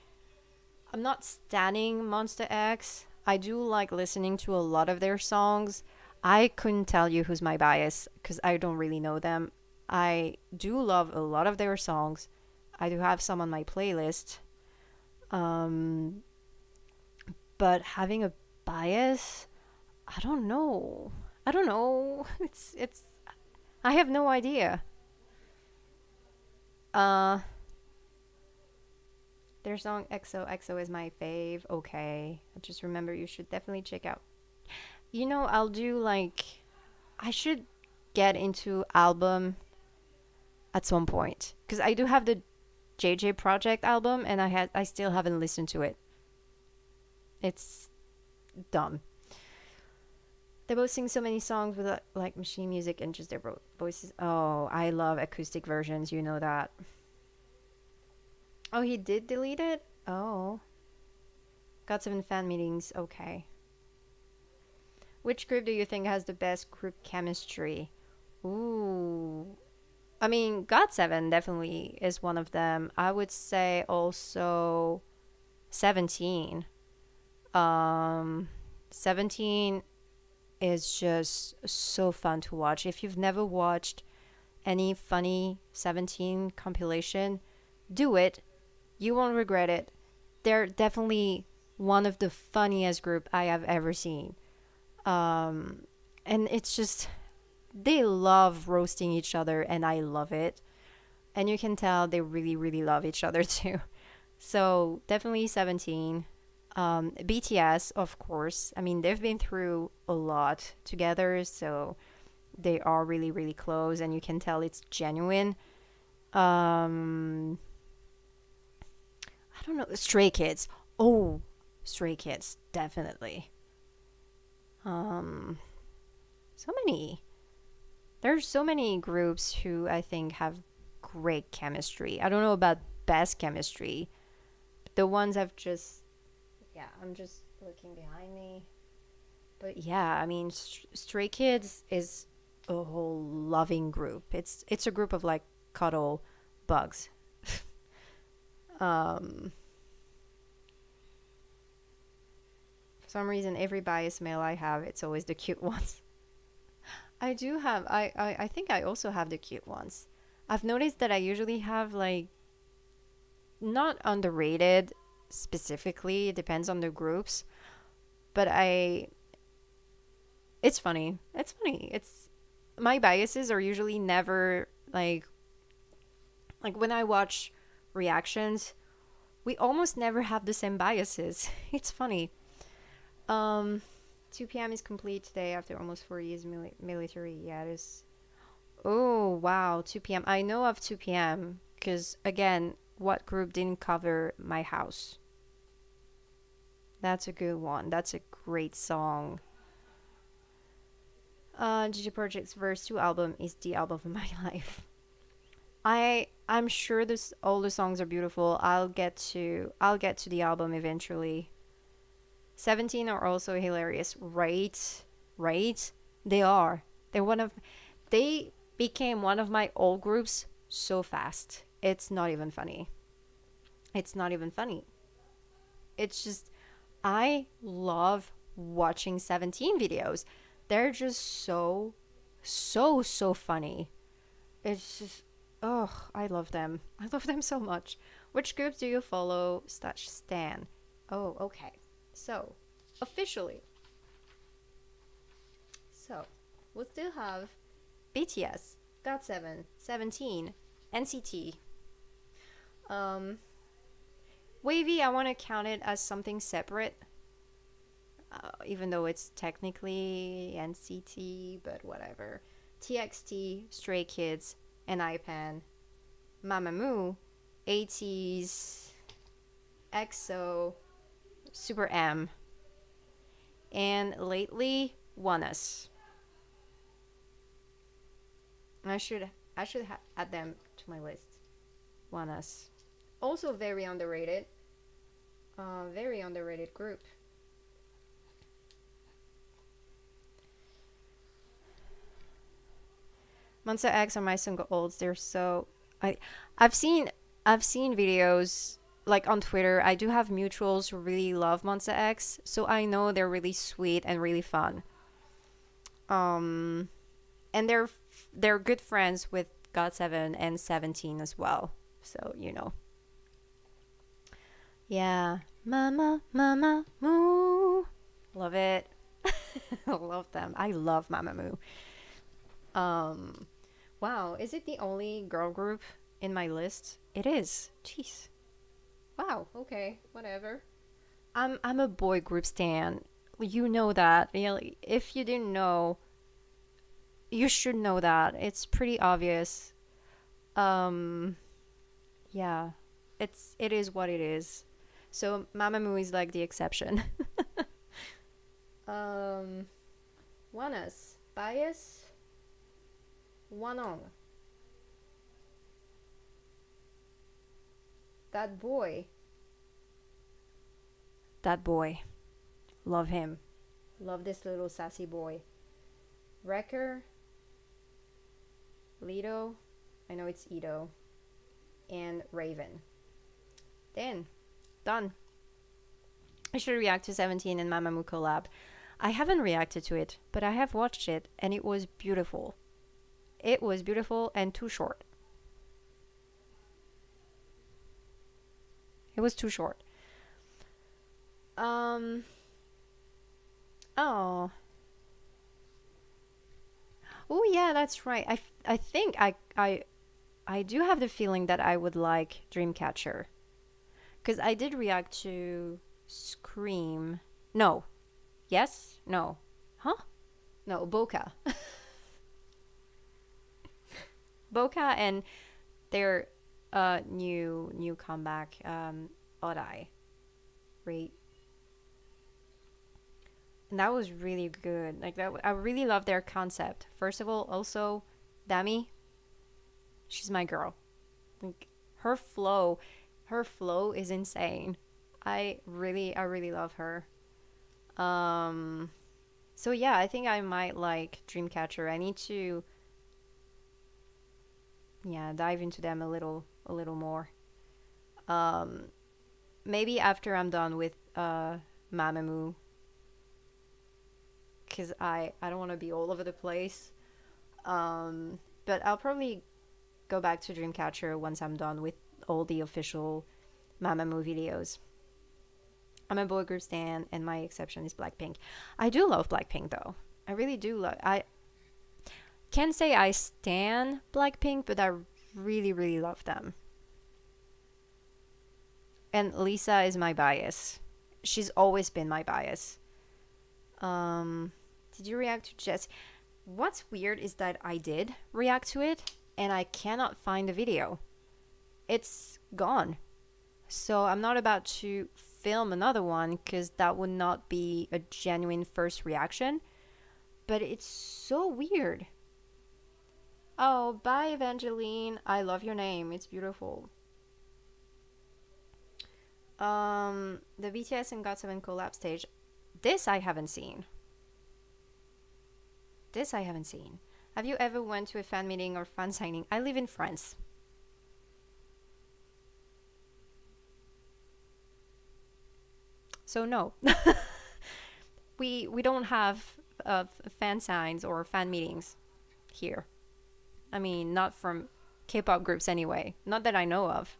I'm not standing Monster X. I do like listening to a lot of their songs. I couldn't tell you who's my bias because I don't really know them. I do love a lot of their songs. I do have some on my playlist. Um, but having a bias, I don't know. I don't know. It's I have no idea. Uh their song XOXO is my fave. Okay. I just remember you should definitely check out. You know, I'll do like I should get into album at some point because I do have the JJ Project album and I still haven't listened to it. It's dumb. They both sing so many songs with like machine music and just their voices. Oh, I love acoustic versions. You know that. Oh, he did delete it? Oh. Got 7 fan meetings. Okay. Which group do you think has the best group chemistry? Ooh. I mean, GOT7 definitely is one of them. I would say also 17. Um 17 is just so fun to watch. If you've never watched any funny 17 compilation, do it. You won't regret it. They're definitely one of the funniest group I have ever seen. Um, and it's just they love roasting each other, and I love it. And you can tell they really, really love each other too. So definitely 17. BTS, of course. I mean, they've been through a lot together, so they are really, really close, and you can tell it's genuine. Um, I don't know. Stray Kids. Oh, Stray Kids, definitely. Um, so many. There's so many groups who I think have great chemistry. I don't know about best chemistry. The ones I've just, yeah, I'm just looking behind me. But yeah, I mean, Stray Kids is a whole loving group. It's a group of like cuddle bugs. Um, for some reason, every bias male I have, it's always the cute ones. I do have. I think I also have the cute ones. I've noticed that I usually have like not underrated specifically. It depends on the groups, but I. It's funny. It's funny. It's my biases are usually never like when I watch reactions, we almost never have the same biases. It's funny. Um, 2 p.m. is complete today after almost 4 years military. Yeah, it is. Oh, wow. 2 p.m. I know of 2 p.m. because, again, what group didn't cover My House? That's a good one. That's a great song. Gigi Project's Verse 2 album is the album of my life. I'm sure this all the songs are beautiful. I'll get to the album eventually. 17 are also hilarious, right? Right? They are. They're one of they became one of my old groups so fast. It's not even funny. It's not even funny. It's just I love watching 17 videos. They're just so funny. It's just oh, I love them. I love them so much. Which groups do you follow slash stan? Oh, okay. So, officially. So, we still have BTS, GOT7, 17, NCT. Um, Wavy, I want to count it as something separate, even though it's technically NCT, but whatever. TXT, Stray Kids, and IPAN, Mamamoo, ATEEZ, EXO, Super M, and lately ONEUS. I should add them to my list. ONEUS, also very underrated. Very underrated group. Monster X are my single olds. They're so I I've seen I've seen videos like on Twitter. I do have mutuals who really love Monsta X, so I know they're really sweet and really fun. Um, and they're good friends with GOT7 and 17 as well. So you know, yeah, Mama, Mama Moo, love it. I love them. I love Mamamoo. Um, wow, is it the only girl group in my list? It is. Jeez. Wow. Okay. Whatever. I'm a boy group stan. You know that. You know, if you didn't know, you should know that. It's pretty obvious. Um, yeah. It is what it is. So Mamamoo is like the exception. um, Wanas, bias, Wanong, that boy. That boy. Love him. Love this little sassy boy. Wrecker, Lido, I know it's Ito, and Raven. Then, done. I should react to 17 and Mamamoo collab. I haven't reacted to it, but I have watched it, and it was beautiful. It was beautiful and too short. It was too short. Um. Oh. Oh yeah, that's right. I think I do have the feeling that I would like Dreamcatcher because I did react to Scream. No. Yes. No. Huh? No. Boca. Boca and their new comeback. Odai. Right. And that was really good. Like that, I really love their concept. First of all, also, Dami, she's my girl. Like her flow, her flow is insane. I really love her. Um, so yeah, I think I might like Dreamcatcher. I need to, yeah, dive into them a little more. Um, maybe after I'm done with Mamamoo, because I don't want to be all over the place. But I'll probably go back to Dreamcatcher once I'm done with all the official Mamamoo videos. I'm a boy group stan, and my exception is Blackpink. I do love Blackpink though. I really do love. I can't say I stan Blackpink, but I really love them. And Lisa is my bias. She's always been my bias. Um, did you react to Jess? What's weird is that I did react to it, and I cannot find the video. It's gone. So I'm not about to film another one because that would not be a genuine first reaction. But it's so weird. Oh, bye, Evangeline. I love your name. It's beautiful. The BTS and GOT7 collab stage. This I haven't seen. This I haven't seen. Have you ever went to a fan meeting or fan signing? I live in France. So no. We don't have fan signs or fan meetings here. I mean, not from K-pop groups anyway. Not that I know of.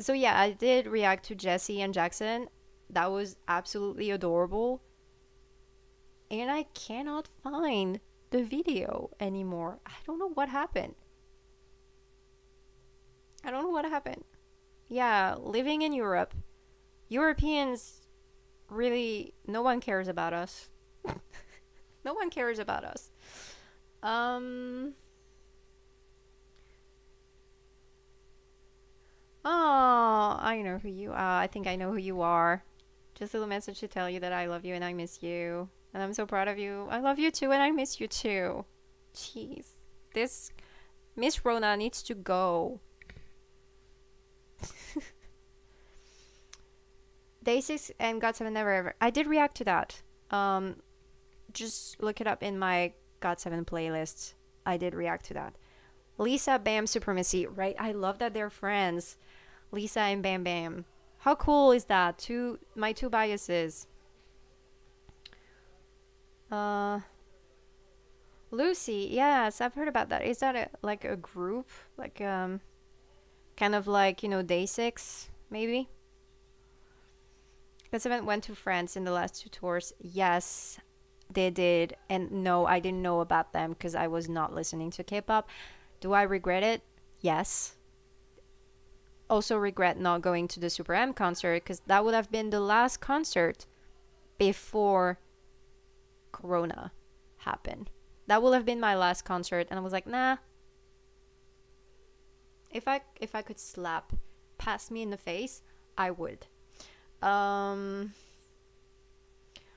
So yeah, I did react to Jessie and Jackson. That was absolutely adorable. And I cannot find the video anymore. I don't know what happened. I don't know what happened. Yeah, living in Europe, Europeans really, no one cares about us. No one cares about us. Um, oh, I know who you are. I think I know who you are. Just a little message to tell you that I love you and I miss you. And I'm so proud of you. I love you too and I miss you too. Jeez. This Miss Rona needs to go. Day 6 and GOT7 Never Ever. I did react to that. Just look it up in my GOT7 playlist. I did react to that. Lisa Bam Supremacy, right? I love that they're friends. Lisa and Bam Bam. How cool is that? My two biases. Uh, Lucy, yes, I've heard about that. Is that like a group? Like kind of like, Day 6 maybe? Because I went to France in the last two tours. Yes, they did. And no, I didn't know about them because I was not listening to K-pop. Do I regret it? Yes. Also regret not going to the Super M concert because that would have been the last concert before Corona happened. That would have been my last concert, and I was like, nah. If I could slap past me in the face, I would. Um,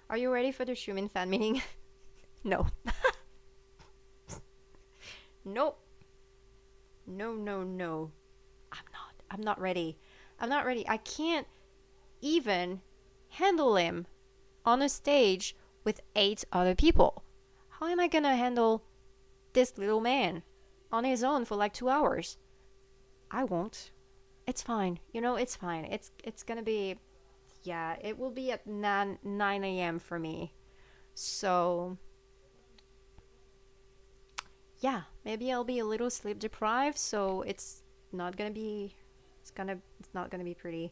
are you ready for the Schumann fan meeting? No. Nope. No, no, no. I'm not. I'm not ready. I'm not ready. I can't even handle him on a stage with 8 other people. How am I gonna handle this little man on his own for like 2 hours? I won't. It's fine. It's fine. It's gonna be, yeah, it will be at 9 a.m. for me. So yeah, maybe I'll be a little sleep deprived, so not gonna be it's not gonna be pretty.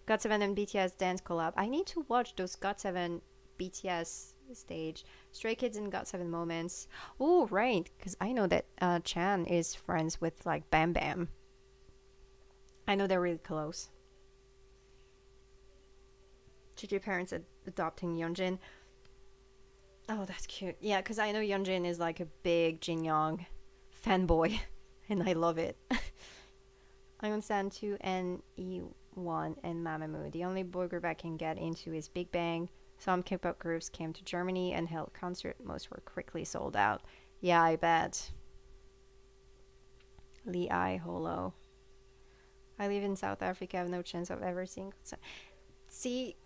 GOT7 and BTS dance collab. I need to watch those GOT7 BTS stage. Stray Kids and GOT7 moments. Oh, right, because I know that Chan is friends with like Bam Bam. I know they're really close. Gigi parents adopting Yeonjin. Oh, that's cute. Yeah, because I know Yeonjin is like a big Jin Young fanboy, and I love it. I understand 2 and E1 and Mamamoo. The only boy group I can get into is Big Bang. Some K-pop groups came to Germany and held concert. Most were quickly sold out. Yeah, I bet. Lee I Holo. I live in South Africa. I have no chance of ever seeing. See,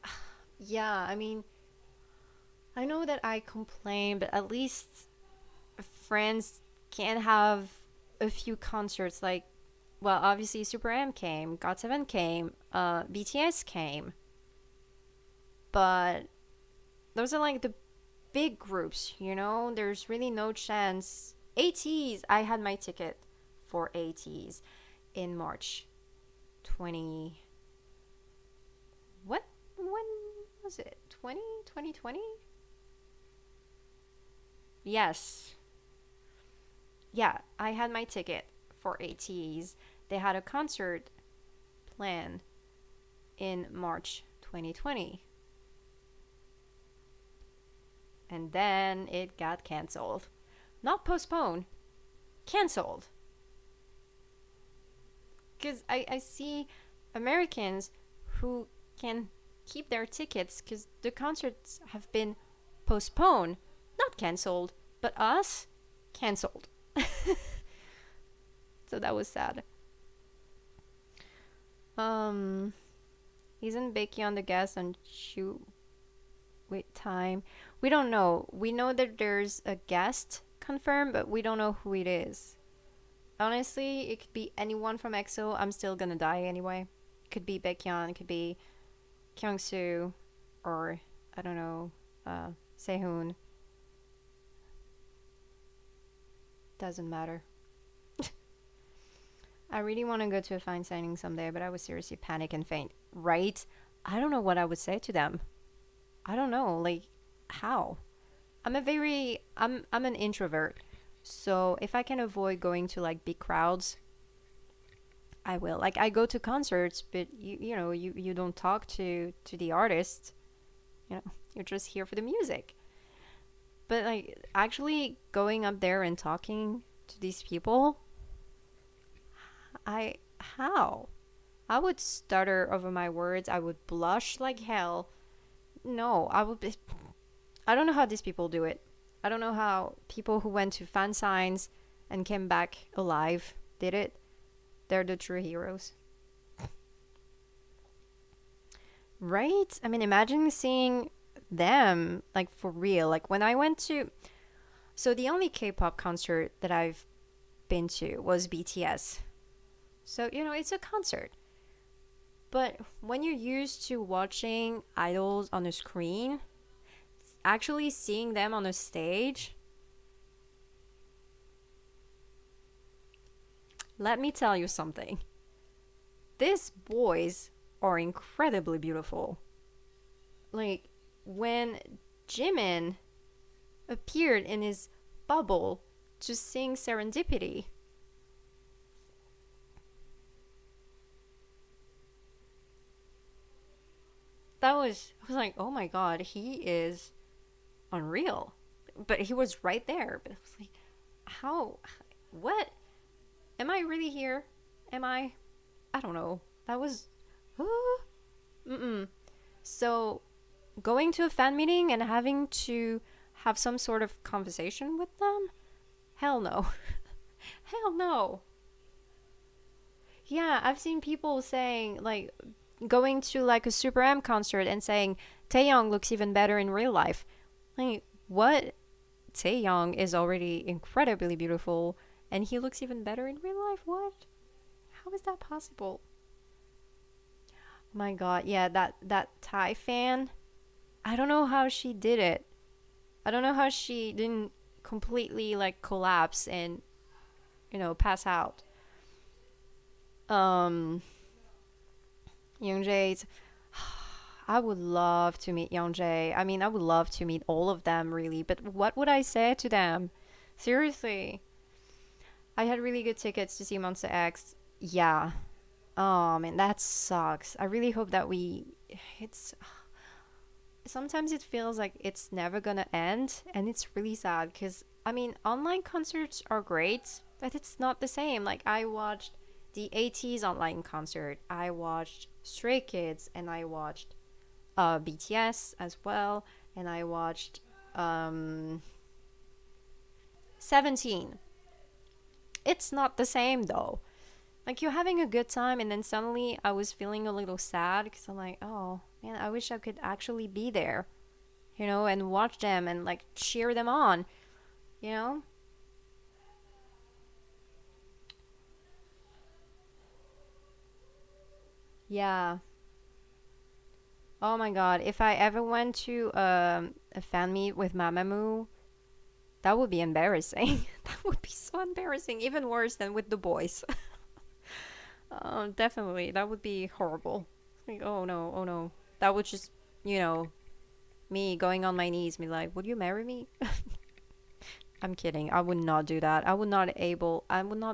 yeah, I mean, I know that I complain, but at least friends can have a few concerts. Like, well, obviously Super M came, GOT7 came, BTS came, but those are like the big groups, There's really no chance. ATEEZ, I had my ticket for ATEEZ in March 20. What? When was it? 2020? Yes. Yeah, I had my ticket for ATEEZ. They had a concert planned in March 2020. And then it got canceled. Not postponed, canceled. Because I see Americans who can keep their tickets because the concerts have been postponed, not canceled, but us, canceled. So that was sad. Um, isn't Baekhyun the guest on Shoot with Time? We don't know. We know that there's a guest confirmed, but we don't know who it is. Honestly, it could be anyone from EXO. I'm still gonna die anyway. It could be Baekhyun, it could be Kyungsoo, or I don't know, Sehun. Doesn't matter. I really want to go to a fine signing someday, but I would seriously panic and faint. Right? I don't know what I would say to them. I don't know, like, how? I'm an introvert. So if I can avoid going to like big crowds, I will. Like I go to concerts, but you don't talk to the artist. You're just here for the music. But like actually going up there and talking to these people, I how? I would stutter over my words. I would blush like hell. No, I would be. I don't know how these people do it. I don't know how people who went to fan signs and came back alive did it. They're the true heroes. Right? I mean, imagine seeing them like for real. Like when I went to. So the only K pop concert that I've been to was BTS. So, it's a concert. But when you're used to watching idols on a screen, actually seeing them on a stage, let me tell you something. These boys are incredibly beautiful. Like, when Jimin appeared in his bubble to sing Serendipity, I was like, oh my god, he is unreal. But he was right there. But I was like, how? What? Am I really here? Am I? I don't know. That was. Mm-mm. So, going to a fan meeting and having to have some sort of conversation with them? Hell no. Hell no. Yeah, I've seen people saying, like, going to like a Super M concert and saying Taeyong looks even better in real life. Like, what? Taeyong is already incredibly beautiful, and he looks even better in real life. What? How is that possible? My God, yeah, that Thai fan. I don't know how she did it. I don't know how she didn't completely like collapse and pass out. Um, Youngjae, I would love to meet Youngjae. I mean, I would love to meet all of them really, but what would I say to them? Seriously. I had really good tickets to see Monster X. Yeah. Oh man, that sucks. I really hope that it's sometimes it feels like it's never gonna end, and it's really sad because I mean, online concerts are great, but it's not the same. Like, I watched the ATEEZ online concert, I watched Stray Kids, and I watched BTS as well, and I watched um 17. It's not the same though. Like, you're having a good time, and then suddenly I was feeling a little sad because I'm like, oh man, I wish I could actually be there, and watch them and like cheer them on, you know? Yeah. Oh my god, if I ever went to a fan meet with Mamamoo, that would be embarrassing. That would be so embarrassing, even worse than with the boys. Definitely, that would be horrible. Like, oh no, oh no. That would just, you know, me going on my knees, be like, "Would you marry me?" I'm kidding. I would not do that. I would not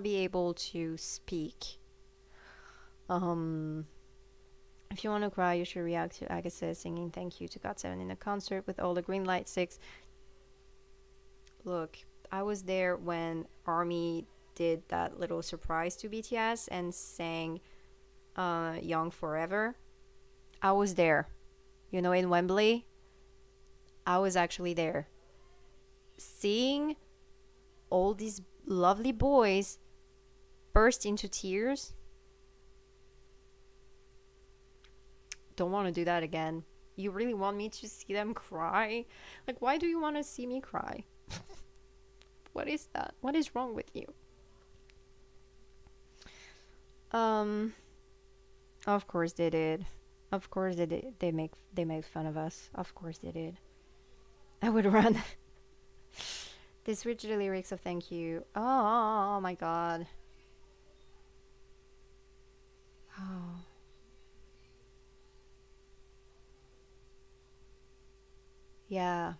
be able to speak. Um, if you want to cry, you should react to Agatha singing "Thank You" to God7 in a concert with all the Green Light Six. Look, I was there when Army did that little surprise to BTS and sang "Young Forever." I was there. In Wembley. I was actually there, seeing all these lovely boys burst into tears. Don't want to do that again. You really want me to see them cry? Like, why do you want to see me cry? What is that? What is wrong with you? Um, of course they did. Of course they did. They made fun of us. Of course they did. I would run. They switched the lyrics of "Thank You." Oh my god. Oh. Yeah.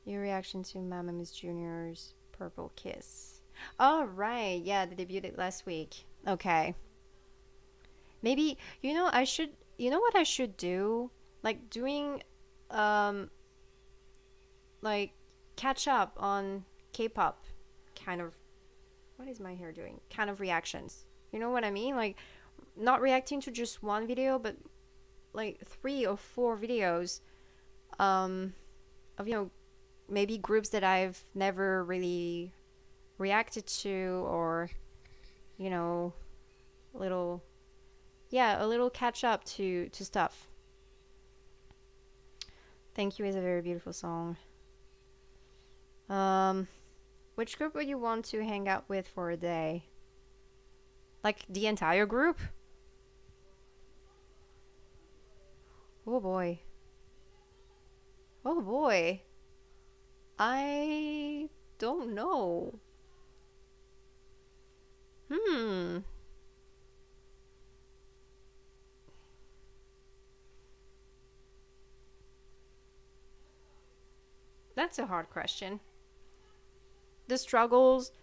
Your reaction to Mamma Miss Junior's Purple Kiss. Oh, right. Yeah, they debuted last week. Okay. Maybe, you know what I should do? Like, doing, um, like, catch up on K-pop kind of, what is my hair doing? Kind of reactions. You know what I mean? Like, not reacting to just one video, but like 3 or 4 videos, um, of, maybe groups that I've never really reacted to, or, you know, little, yeah, a little catch up to stuff. Thank You is a very beautiful song. Um, Which group would you want to hang out with for a day? Like the entire group? Oh boy. Oh boy. I don't know. Hmm. That's a hard question. The struggles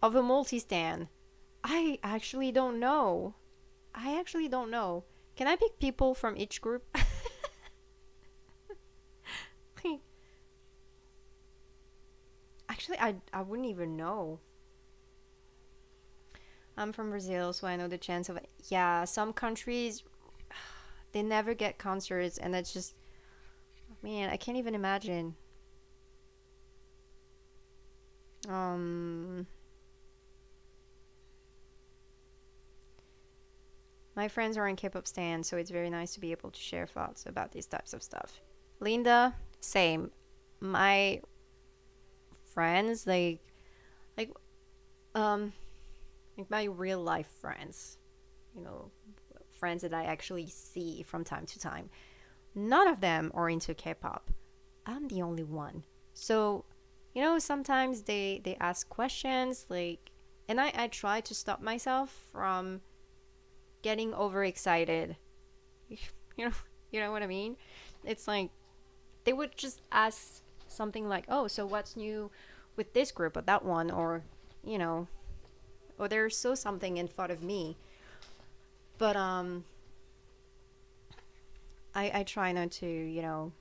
of a multi-stan. I actually don't know. I actually don't know. Can I pick people from each group? Actually, I wouldn't even know. I'm from Brazil, so I know the chance of it. Yeah, some countries they never get concerts, and that's just man, I can't even imagine. Um, my friends are in K-pop stands, so it's very nice to be able to share thoughts about these types of stuff. Linda, same. My friends, like um, like my real life friends, you know, friends that I actually see from time to time. None of them are into K-pop. I'm the only one. So, sometimes they ask questions like, and I try to stop myself from getting overexcited. You know, you know what I mean? It's like they would just ask something like, "Oh, so what's new with this group or that one?" Or, you know, or they're so something in front of me. But I try not to,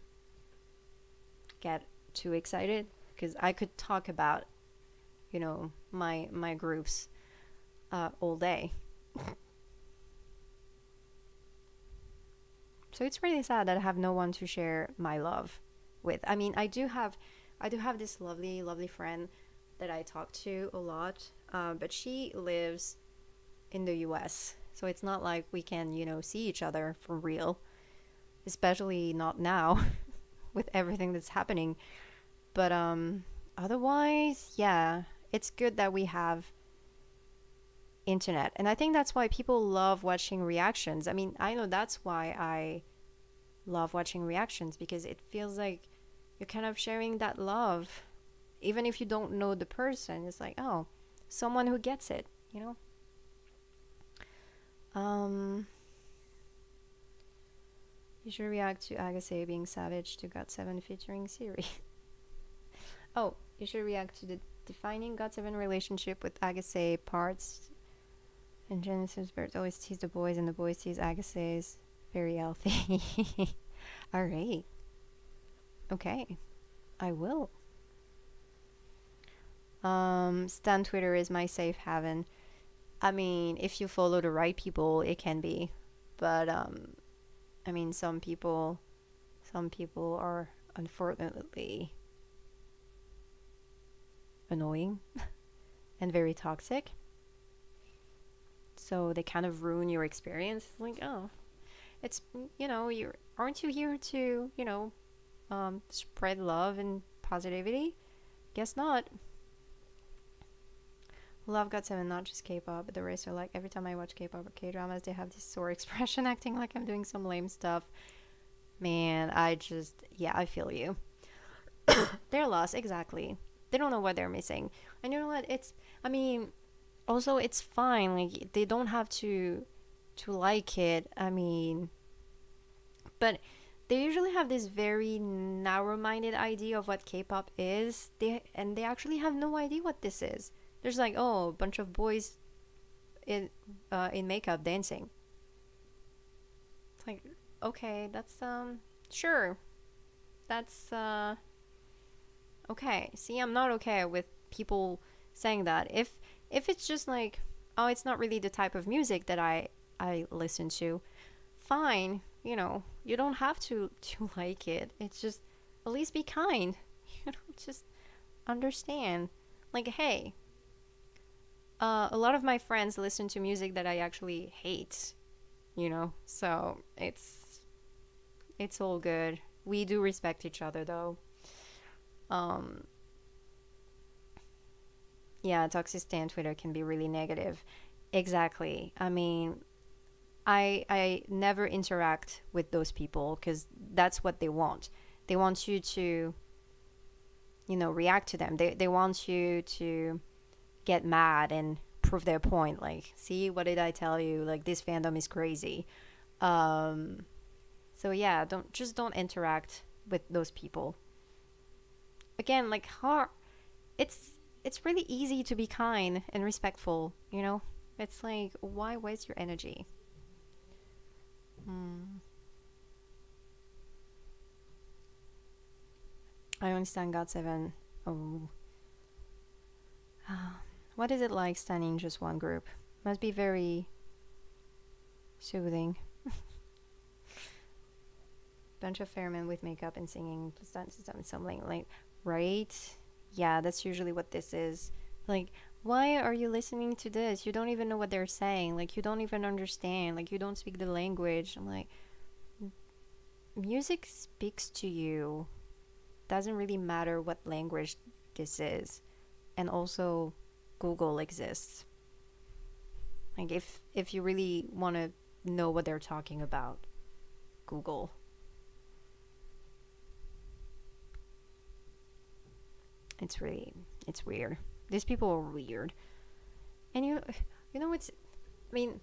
get too excited because I could talk about, my groups all day. So it's really sad that I have no one to share my love with. I mean, I do have this lovely, lovely friend that I talk to a lot, but she lives in the U.S. So it's not like we can, see each other for real, especially not now with everything that's happening. But otherwise, yeah, it's good that we have internet. And I think that's why people love watching reactions. I mean, I know that's why I love watching reactions because it feels like you're kind of sharing that love. Even if you don't know the person, it's like, oh, someone who gets it, you know? Um, you should react to Agassi being savage to GOT7 featuring Siri. Oh, you should react to the defining GOT7 relationship with Agassi parts. And Genesis Birds always tease the boys, and the boys tease Agassiz. Very healthy. All right. Okay. I will. Stan Twitter is my safe haven. I mean, if you follow the right people, it can be. But I mean, some people are unfortunately annoying and very toxic. So they kind of ruin your experience. It's like, oh, it's you aren't you here to spread love and positivity? Guess not. Love got seven, not just K-pop, but the rest are like every time I watch K-pop or K-dramas, they have this sore expression, acting like I'm doing some lame stuff. Man, yeah, I feel you. They're lost, exactly. They don't know what they're missing, and you know what? I mean, also it's fine. Like they don't have to like it. I mean, but they usually have this very narrow-minded idea of what K-pop is. They actually have no idea what this is. There's like, oh, a bunch of boys in makeup dancing. It's like, okay, that's sure. That's okay. See, I'm not okay with people saying that. If it's just like, oh, it's not really the type of music that I listen to, fine. You don't have to like it. It's just at least be kind. Just understand. Like, hey, a lot of my friends listen to music that I actually hate. So it's all good. We do respect each other though. Um, Yeah, toxicity on Twitter can be really negative. Exactly. I mean, I never interact with those people because that's what they want. They want you to, react to them. They want you to get mad and prove their point. Like, see, what did I tell you? Like, this fandom is crazy. Um, so yeah, don't interact with those people. Again, like, it's it's really easy to be kind and respectful. It's like, why waste your energy? Hmm. I understand God Seven. Oh, what is it like standing in just one group? Must be very soothing. Bunch of fair men with makeup and singing something like, right? Yeah, that's usually what this is. Like, why are you listening to this? You don't even know what they're saying. Like, you don't even understand. Like, you don't speak the language. I'm like, music speaks to you. Doesn't really matter what language this is. And also, Google exists. Like, if you really want to know what they're talking about, Google. It's really, it's weird. These people are weird. And you know what's, I mean,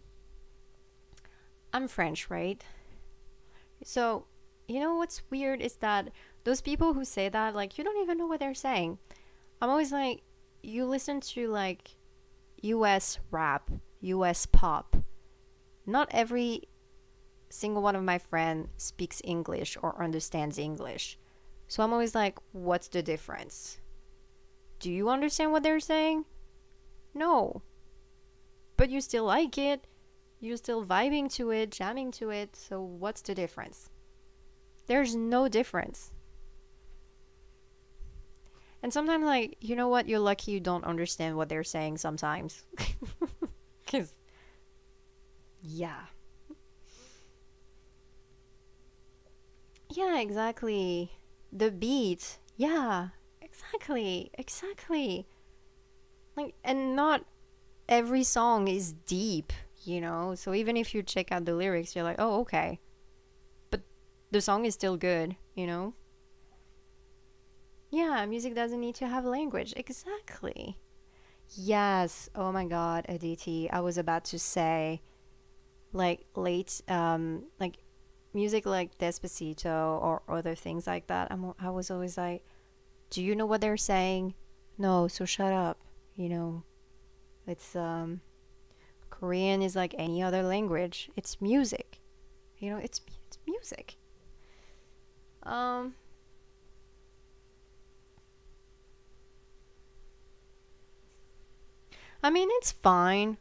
I'm French, right? So, you know what's weird is that those people who say that, like, you don't even know what they're saying. I'm always like, you listen to like US rap, US pop. Not every single one of my friends speaks English or understands English. So I'm always like, what's the difference? Do you understand what they're saying? No. But you still like it. You're still vibing to it, jamming to it. So what's the difference? There's no difference. And sometimes, like, you know what? You're lucky you don't understand what they're saying sometimes. Because, yeah. Yeah, exactly. The beat. Yeah, exactly. Exactly. Like, and not every song is deep. So even if you check out the lyrics, you're like, oh, okay. But the song is still good. Yeah, music doesn't need to have language. Exactly. Yes. Oh my God, Aditi. I was about to say, like, like music like Despacito or other things like that. I was always like, do you know what they're saying? No, so shut up. You know, it's, Korean is like any other language. It's music. It's music. Um, I mean, it's fine.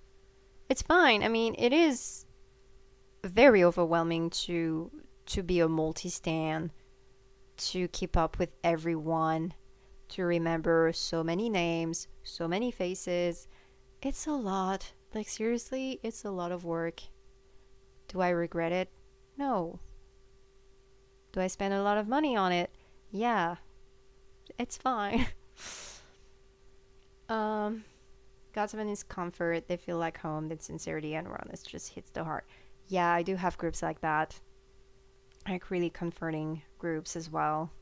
It's fine. I mean, it is very overwhelming to be a multi-stan, to keep up with everyone, to remember so many names, so many faces. It's a lot. Like, seriously, it's a lot of work. Do I regret it? No. Do I spend a lot of money on it? Yeah, it's fine. um, Godsman is comfort. They feel like home. That sincerity and rawness just hits the heart. Yeah, I do have groups like that. Like, really comforting groups as well.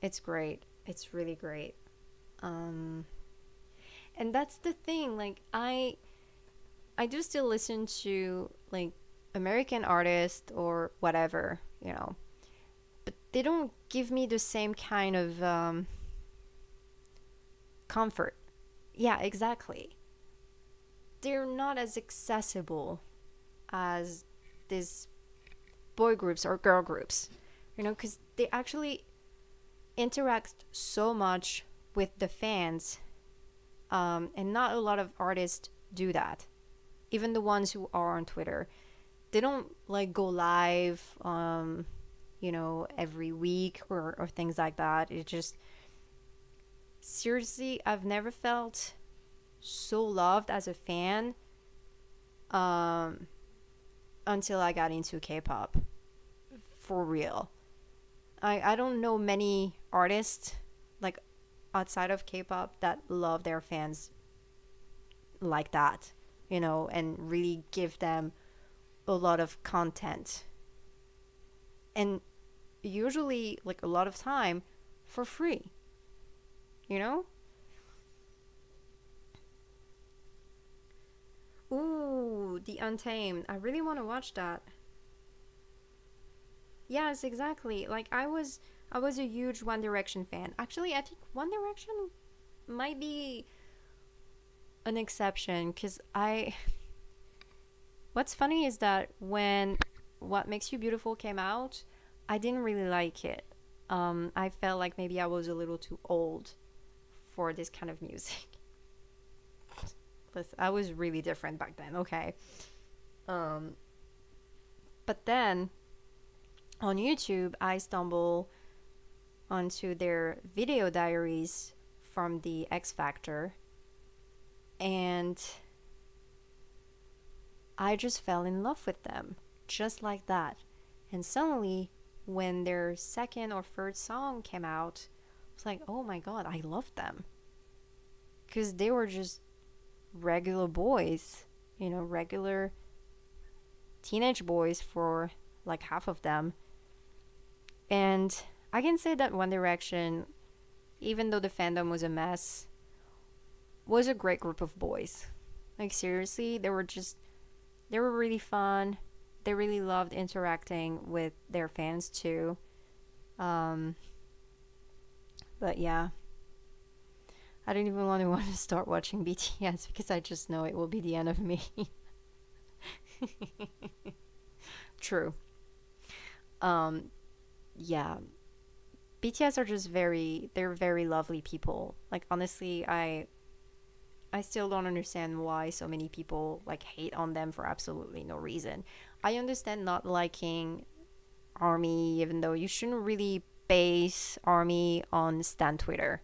It's great. It's really great. Um, and that's the thing. Like, I do still listen to like American artists or whatever, but they don't give me the same kind of comfort. Yeah, exactly. They're not as accessible as these boy groups or girl groups, because they actually interact so much with the fans, and not a lot of artists do that. Even the ones who are on Twitter, they don't like go live, every week or things like that. It just, seriously, I've never felt so loved as a fan, um, until I got into K-pop. For real. I don't know many artists, like outside of K-pop that love their fans like that, and really give them a lot of content. And usually, like a lot of time, for free, you know? Ooh, The Untamed. I really want to watch that. Yes, exactly. Like I was a huge One Direction fan. Actually, I think One Direction might be an exception cuz I what's funny is that when What Makes You Beautiful came out, I didn't really like it. I felt like maybe I was a little too old for this kind of music. Listen, I was really different back then, okay? Um, but then on YouTube, I stumble onto their video diaries from the X Factor, and I just fell in love with them just like that. And suddenly, when their second or third song came out, I was like, oh my god, I love them. Because they were just regular boys, regular teenage boys for like half of them. And I can say that One Direction, even though the fandom was a mess, was a great group of boys. Like, seriously, they were really fun. They really loved interacting with their fans too. Um, but yeah, I don't even want to start watching BTS because I just know it will be the end of me. True. Um, yeah, BTS are just they're very lovely people. Like, honestly, I still don't understand why so many people like hate on them for absolutely no reason. I understand not liking Army, even though you shouldn't really base Army on Stan Twitter.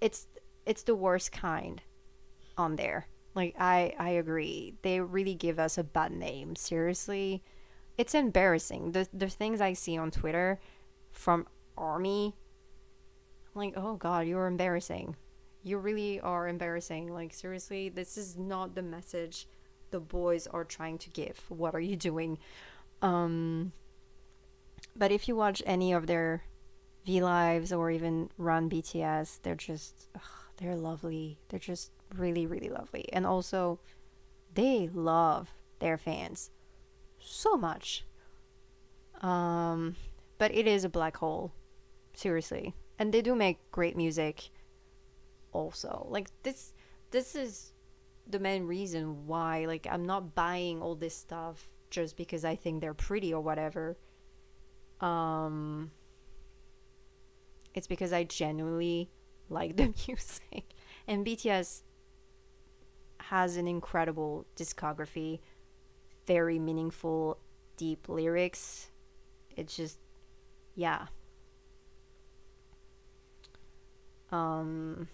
It's it's the worst kind on there. Like, I agree. They really give us a bad name. Seriously, it's embarrassing. The things I see on Twitter from Army, I'm like, oh god, you're embarrassing. You really are embarrassing. Like, seriously, this is not the message the boys are trying to give. What are you doing? Um, but if you watch any of their V Lives or even Run BTS, they're lovely. They're just really, really lovely. And also, they love their fans so much. Um, but it is a black hole, seriously. And they do make great music also. Like, this is the main reason why, like, I'm not buying all this stuff just because I think they're pretty or whatever. Um, it's because I genuinely like the music. And BTS has an incredible discography, very meaningful, deep lyrics. It's just, yeah. Um,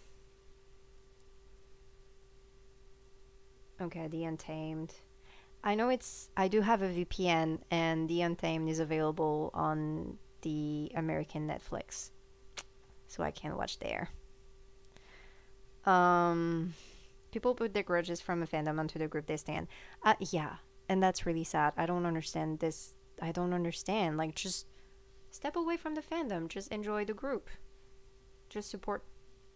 okay, The Untamed. I do have a VPN, and The Untamed is available on the American Netflix, so I can watch there. Um, People put their grudges from a fandom onto the group they stand. Yeah, and that's really sad. I don't understand this. I don't understand. Like, just step away from the fandom. Just enjoy the group. Just support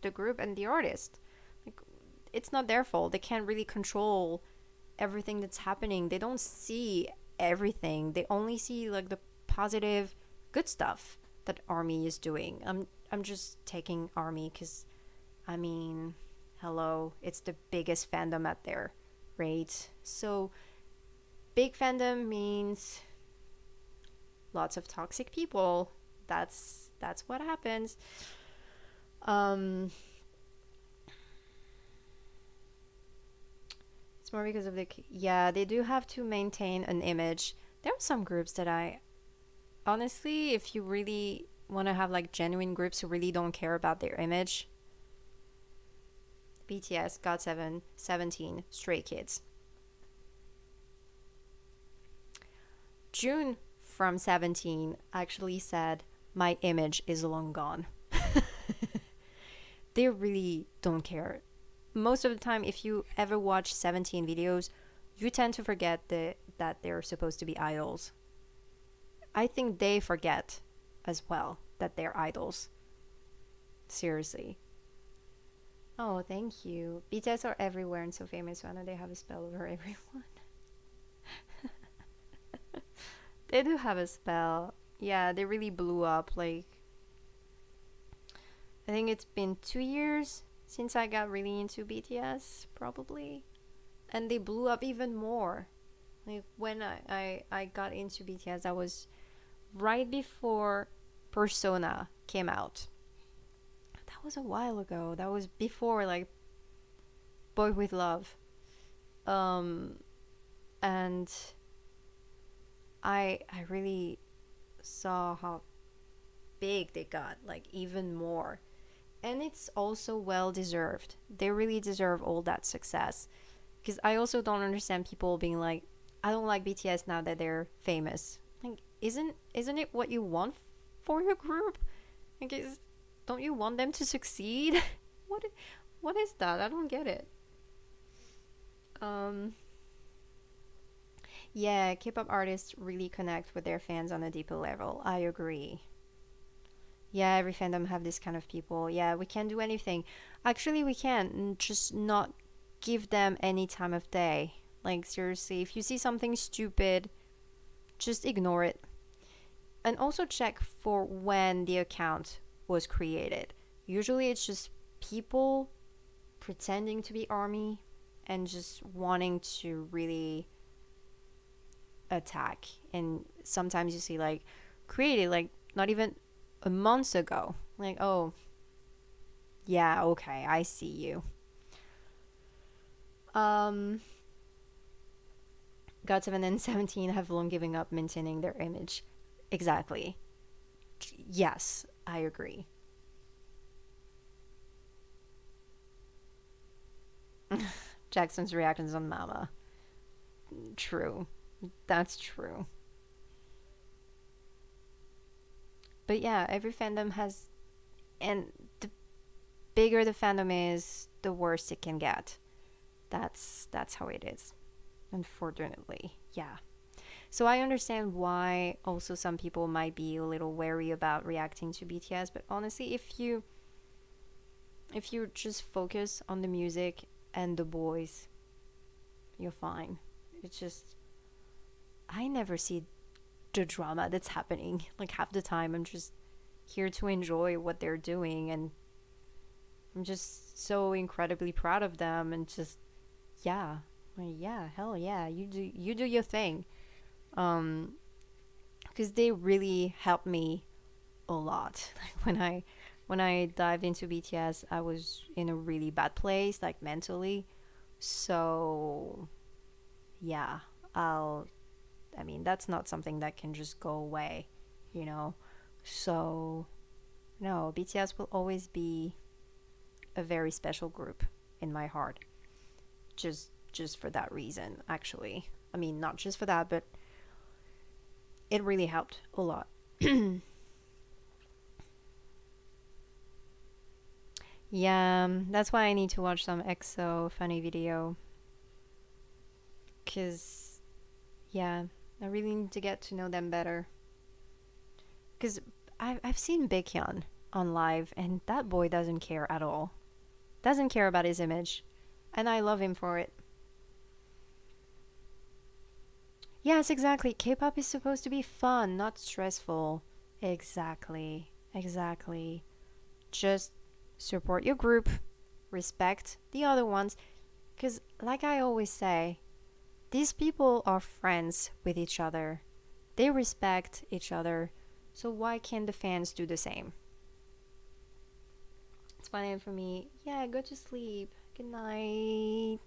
the group and the artist. Like, it's not their fault. They can't really control everything that's happening. They don't see everything. They only see like the positive, good stuff that Army is doing. I'm just taking Army because, I mean, hello, it's the biggest fandom out there, right? So big fandom means lots of toxic people. That's what happens. Um, it's more because of yeah, they do have to maintain an image. There are some groups that I honestly, if you really want to have like genuine groups who really don't care about their image, BTS, GOT7, 17, Stray Kids. June from 17 actually said, "My image is long gone." they really don't care. Most of the time, if you ever watch 17 videos, you tend to forget that they're supposed to be idols. I think they forget as well that they're idols. Seriously. Oh, thank you. BTS are everywhere and so famous. Why don't they have a spell over everyone? They do have a spell. Yeah, they really blew up. Like, I think it's been 2 years since I got really into BTS, probably. And they blew up even more. Like, when I got into BTS, I was right before Persona came out. That was a while ago. That was before, like, Boy with Love. Um, and I really saw how big they got, like, even more. And it's also well deserved. They really deserve all that success. Because I also don't understand people being like, I don't like BTS now that they're famous. Like, isn't it what you want for your group? Like, don't you want them to succeed? what what is that? I don't get it. Um, yeah, K-pop artists really connect with their fans on a deeper level. I agree. Yeah, every fandom have this kind of people. Yeah, we can't do anything. Actually, we can just not give them any time of day. Like, seriously, if you see something stupid, just ignore it. And also check for when the account was created. Usually it's just people pretending to be army and just wanting to really attack. And sometimes you see like created like not even a month ago. Like, oh, yeah, okay, I see you. Um, GOT7 and 17 have long given up maintaining their image. Exactly. Yes, I agree. Jackson's reactions on Mama. True. That's true. But yeah, every fandom has, and the bigger the fandom is, the worse it can get. That's how it is. Unfortunately. Yeah. So I understand why also some people might be a little wary about reacting to BTS, but honestly, if you just focus on the music and the boys, you're fine. It's just I never see the drama that's happening. Like half the time I'm just here to enjoy what they're doing, and I'm just so incredibly proud of them, and just yeah. Yeah, hell yeah. You do your thing. Um because they really helped me a lot. Like when I dived into BTS, I was in a really bad place, like mentally. So yeah, I'll. I mean, that's not something that can just go away, you know. So no, BTS will always be a very special group in my heart. Just for that reason, actually. I mean, not just for that, but it really helped a lot. Yeah, that's why I need to watch some EXO funny video. Cause yeah, I really need to get to know them better. Cause I've seen Baekhyun on live, and that boy doesn't care at all. Doesn't care about his image, and I love him for it. Yes, exactly. K-pop is supposed to be fun, not stressful. Exactly. Exactly. Just support your group, respect the other ones, because, like I always say, these people are friends with each other. They respect each other. So why can't the fans do the same? It's fine for me. Yeah, go to sleep. Good night.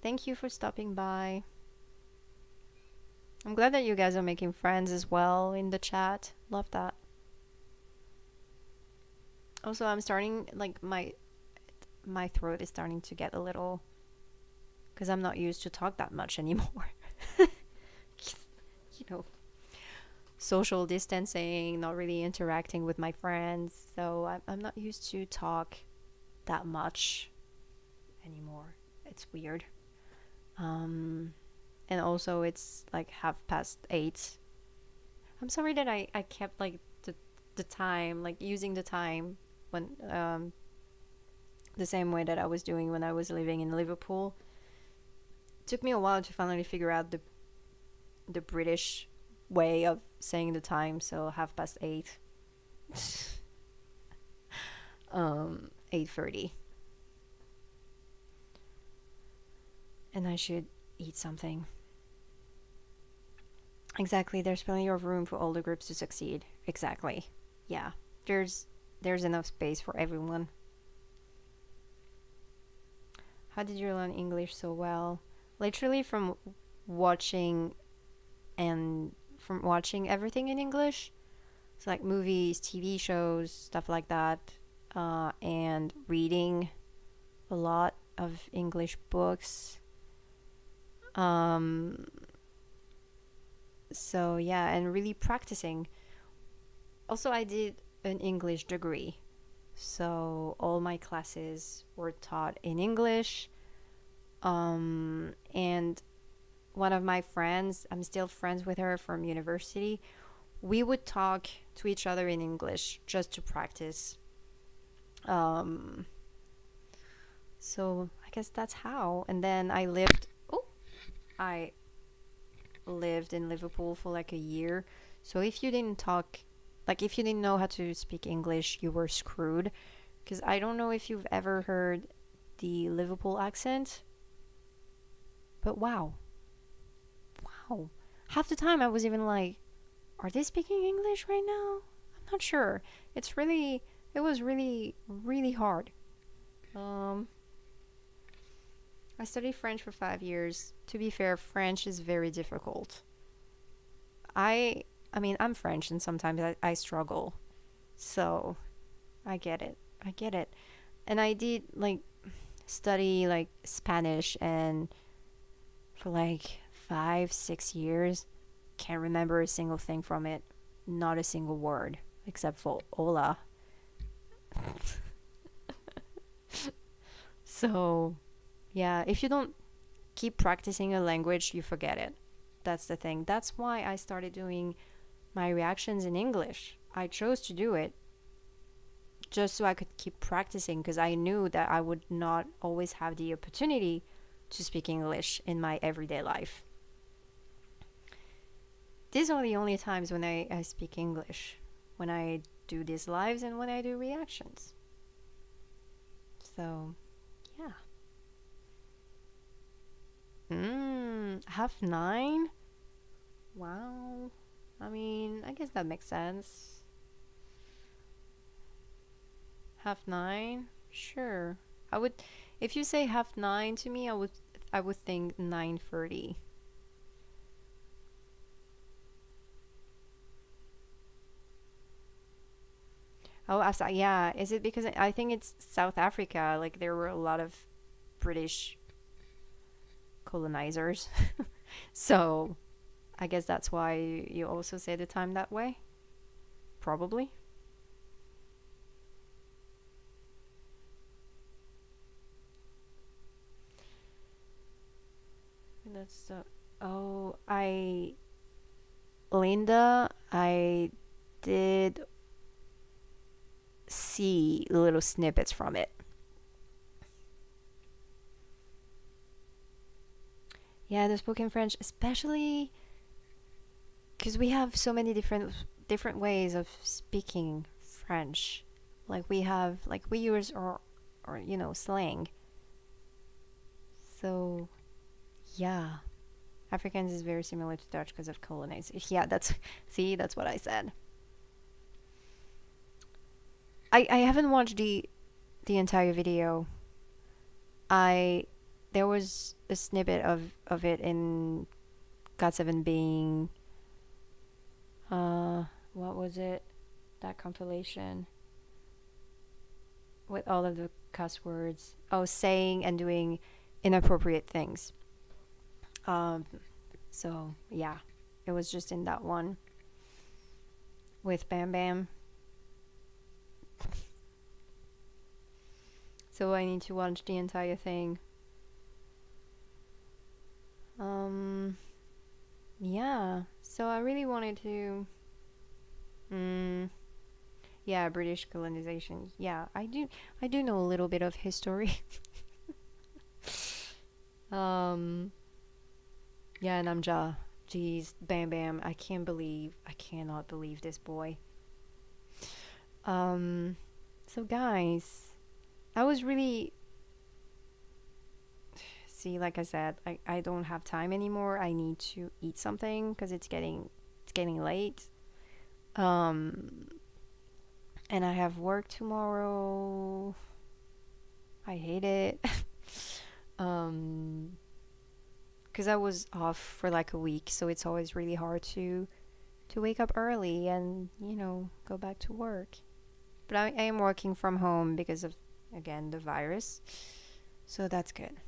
Thank you for stopping by. I'm glad that you guys are making friends as well in the chat. Love that. Also, I'm starting like my throat is starting to get a little because I'm not used to talk that much anymore. you know. social distancing, not really interacting with my friends. So I'm not used to talk that much anymore. It's weird. Um, and also it's like 8:30. I'm sorry that I kept like the time, like using the time when the same way that I was doing when I was living in Liverpool. It took me a while to finally figure out the British way of saying the time, so 8:30. 8:30. And I should eat something. Exactly, there's plenty of room for all the groups to succeed. Exactly. Yeah. There's there's enough space for everyone. How did you learn English so well? Literally watching from watching everything in English. So like movies, TV shows, stuff like that, and reading a lot of English books. Um, so yeah, and really practicing. Also, I did an English degree, so all my classes were taught in English. And one of my friends, I'm still friends with her from university. We would talk to each other in English just to practice. Um, so I guess that's how. And then I lived in Liverpool for like a year. So if you didn't know how to speak English, you were screwed. Because I don't know if you've ever heard the Liverpool accent, but wow, wow. Half the time I was even like, are they speaking English right now? I'm not sure. It was really, really hard. Um, I studied French for 5 years. To be fair, French is very difficult. I, I mean, I'm French and sometimes I struggle. So I get it. I get it. And I did like study like Spanish and for like 5, 6 years. Can't remember a single thing from it. Not a single word except for hola. So, yeah, if you don't keep practicing a language, you forget it. That's the thing. That's why I started doing my reactions in English. I chose to do it just so I could keep practicing because I knew that I would not always have the opportunity to speak English in my everyday life. These are the only times when I speak English, when I do these lives and when I do reactions. So, yeah. 9:30? Wow. I mean, I guess that makes sense. 9:30? Sure. I would, if you say 9:30 to me, I would think 9:30. Oh, yeah. Is it because I think it's South Africa? Like there were a lot of British colonizers. So I guess that's why you also say the time that way. Probably. That's oh, Linda, I did see little snippets from it. Yeah, the spoken French, especially because we have so many different ways of speaking French. Like we have like we use or slang. So yeah, Afrikaans is very similar to Dutch because of colonization. Yeah, that's see, that's what I said. I haven't watched the entire video. I There was a snippet of it in GOT7 being uh what was it? That compilation with all of the cuss words. Oh, saying and doing inappropriate things. Um so yeah, it was just in that one. with Bam Bam. So I need to watch the entire thing. Um, yeah. So I really wanted to. Mm, yeah, British colonization. Yeah, I do. I do know a little bit of history. um, yeah, Namja. Jeez, Bam Bam. I can't believe. I cannot believe this boy. Um, so guys, I was really see, like I said, I don't have time anymore. I need to eat something because it's getting late. Um, and I have work tomorrow. I hate it. um, because I was off for like a week, so it's always really hard to wake up early and go back to work. But I am working from home because of again the virus, so that's good.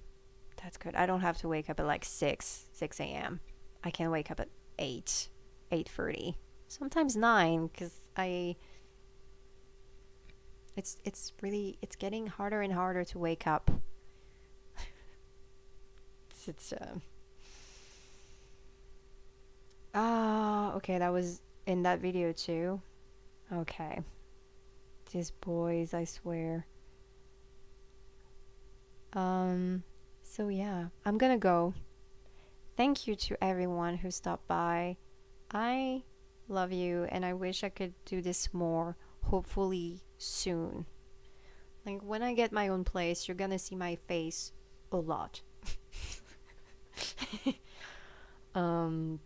That's good. I don't have to wake up at like 6 a.m. I can wake up at 8, 8:30, sometimes 9, because it's getting harder and harder to wake up. It's okay, that was in that video too. Okay, these boys, I swear. Um, so yeah, I'm gonna go. Thank you to everyone who stopped by. I love you, and I wish I could do this more, hopefully soon. Like, when I get my own place, you're gonna see my face a lot. um,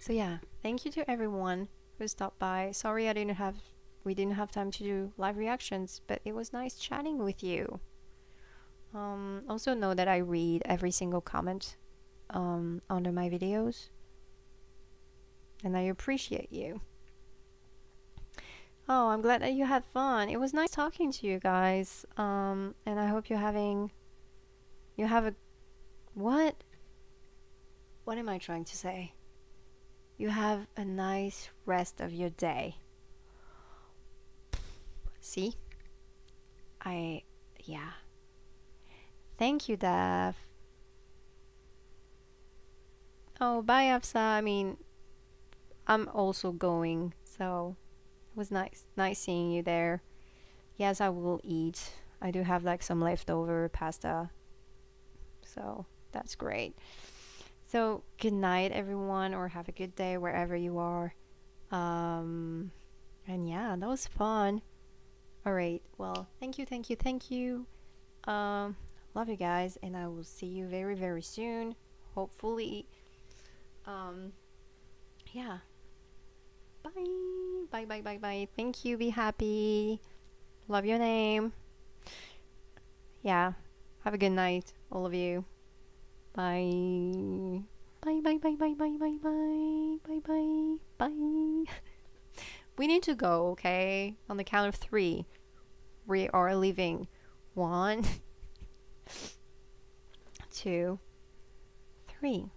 so yeah, thank you to everyone who stopped by. Sorry we didn't have time to do live reactions, but it was nice chatting with you. Also know that I read every single comment under my videos, and I appreciate you. Oh, I'm glad that you had fun. It was nice talking to you guys. And I hope you have a what? What am I trying to say? You have a nice rest of your day. See? I yeah. Thank you, Dev. Oh, bye, Afsa. I mean, I'm also going, so it was nice seeing you there. Yes, I will eat. I do have like some leftover pasta, so that's great. So, good night, everyone, or have a good day wherever you are. Um, and yeah, that was fun. All right. Well, thank you, thank you, thank you. Um, love you guys, and I will see you very, very soon. Hopefully. Um, yeah. Bye. Bye, bye, bye, bye. Thank you. Be happy. Love your name. Yeah. Have a good night, all of you. Bye. Bye, bye, bye, bye, bye, bye, bye, bye, bye, bye. We need to go, okay? On the count of 3. We are leaving. 1, 2, 3.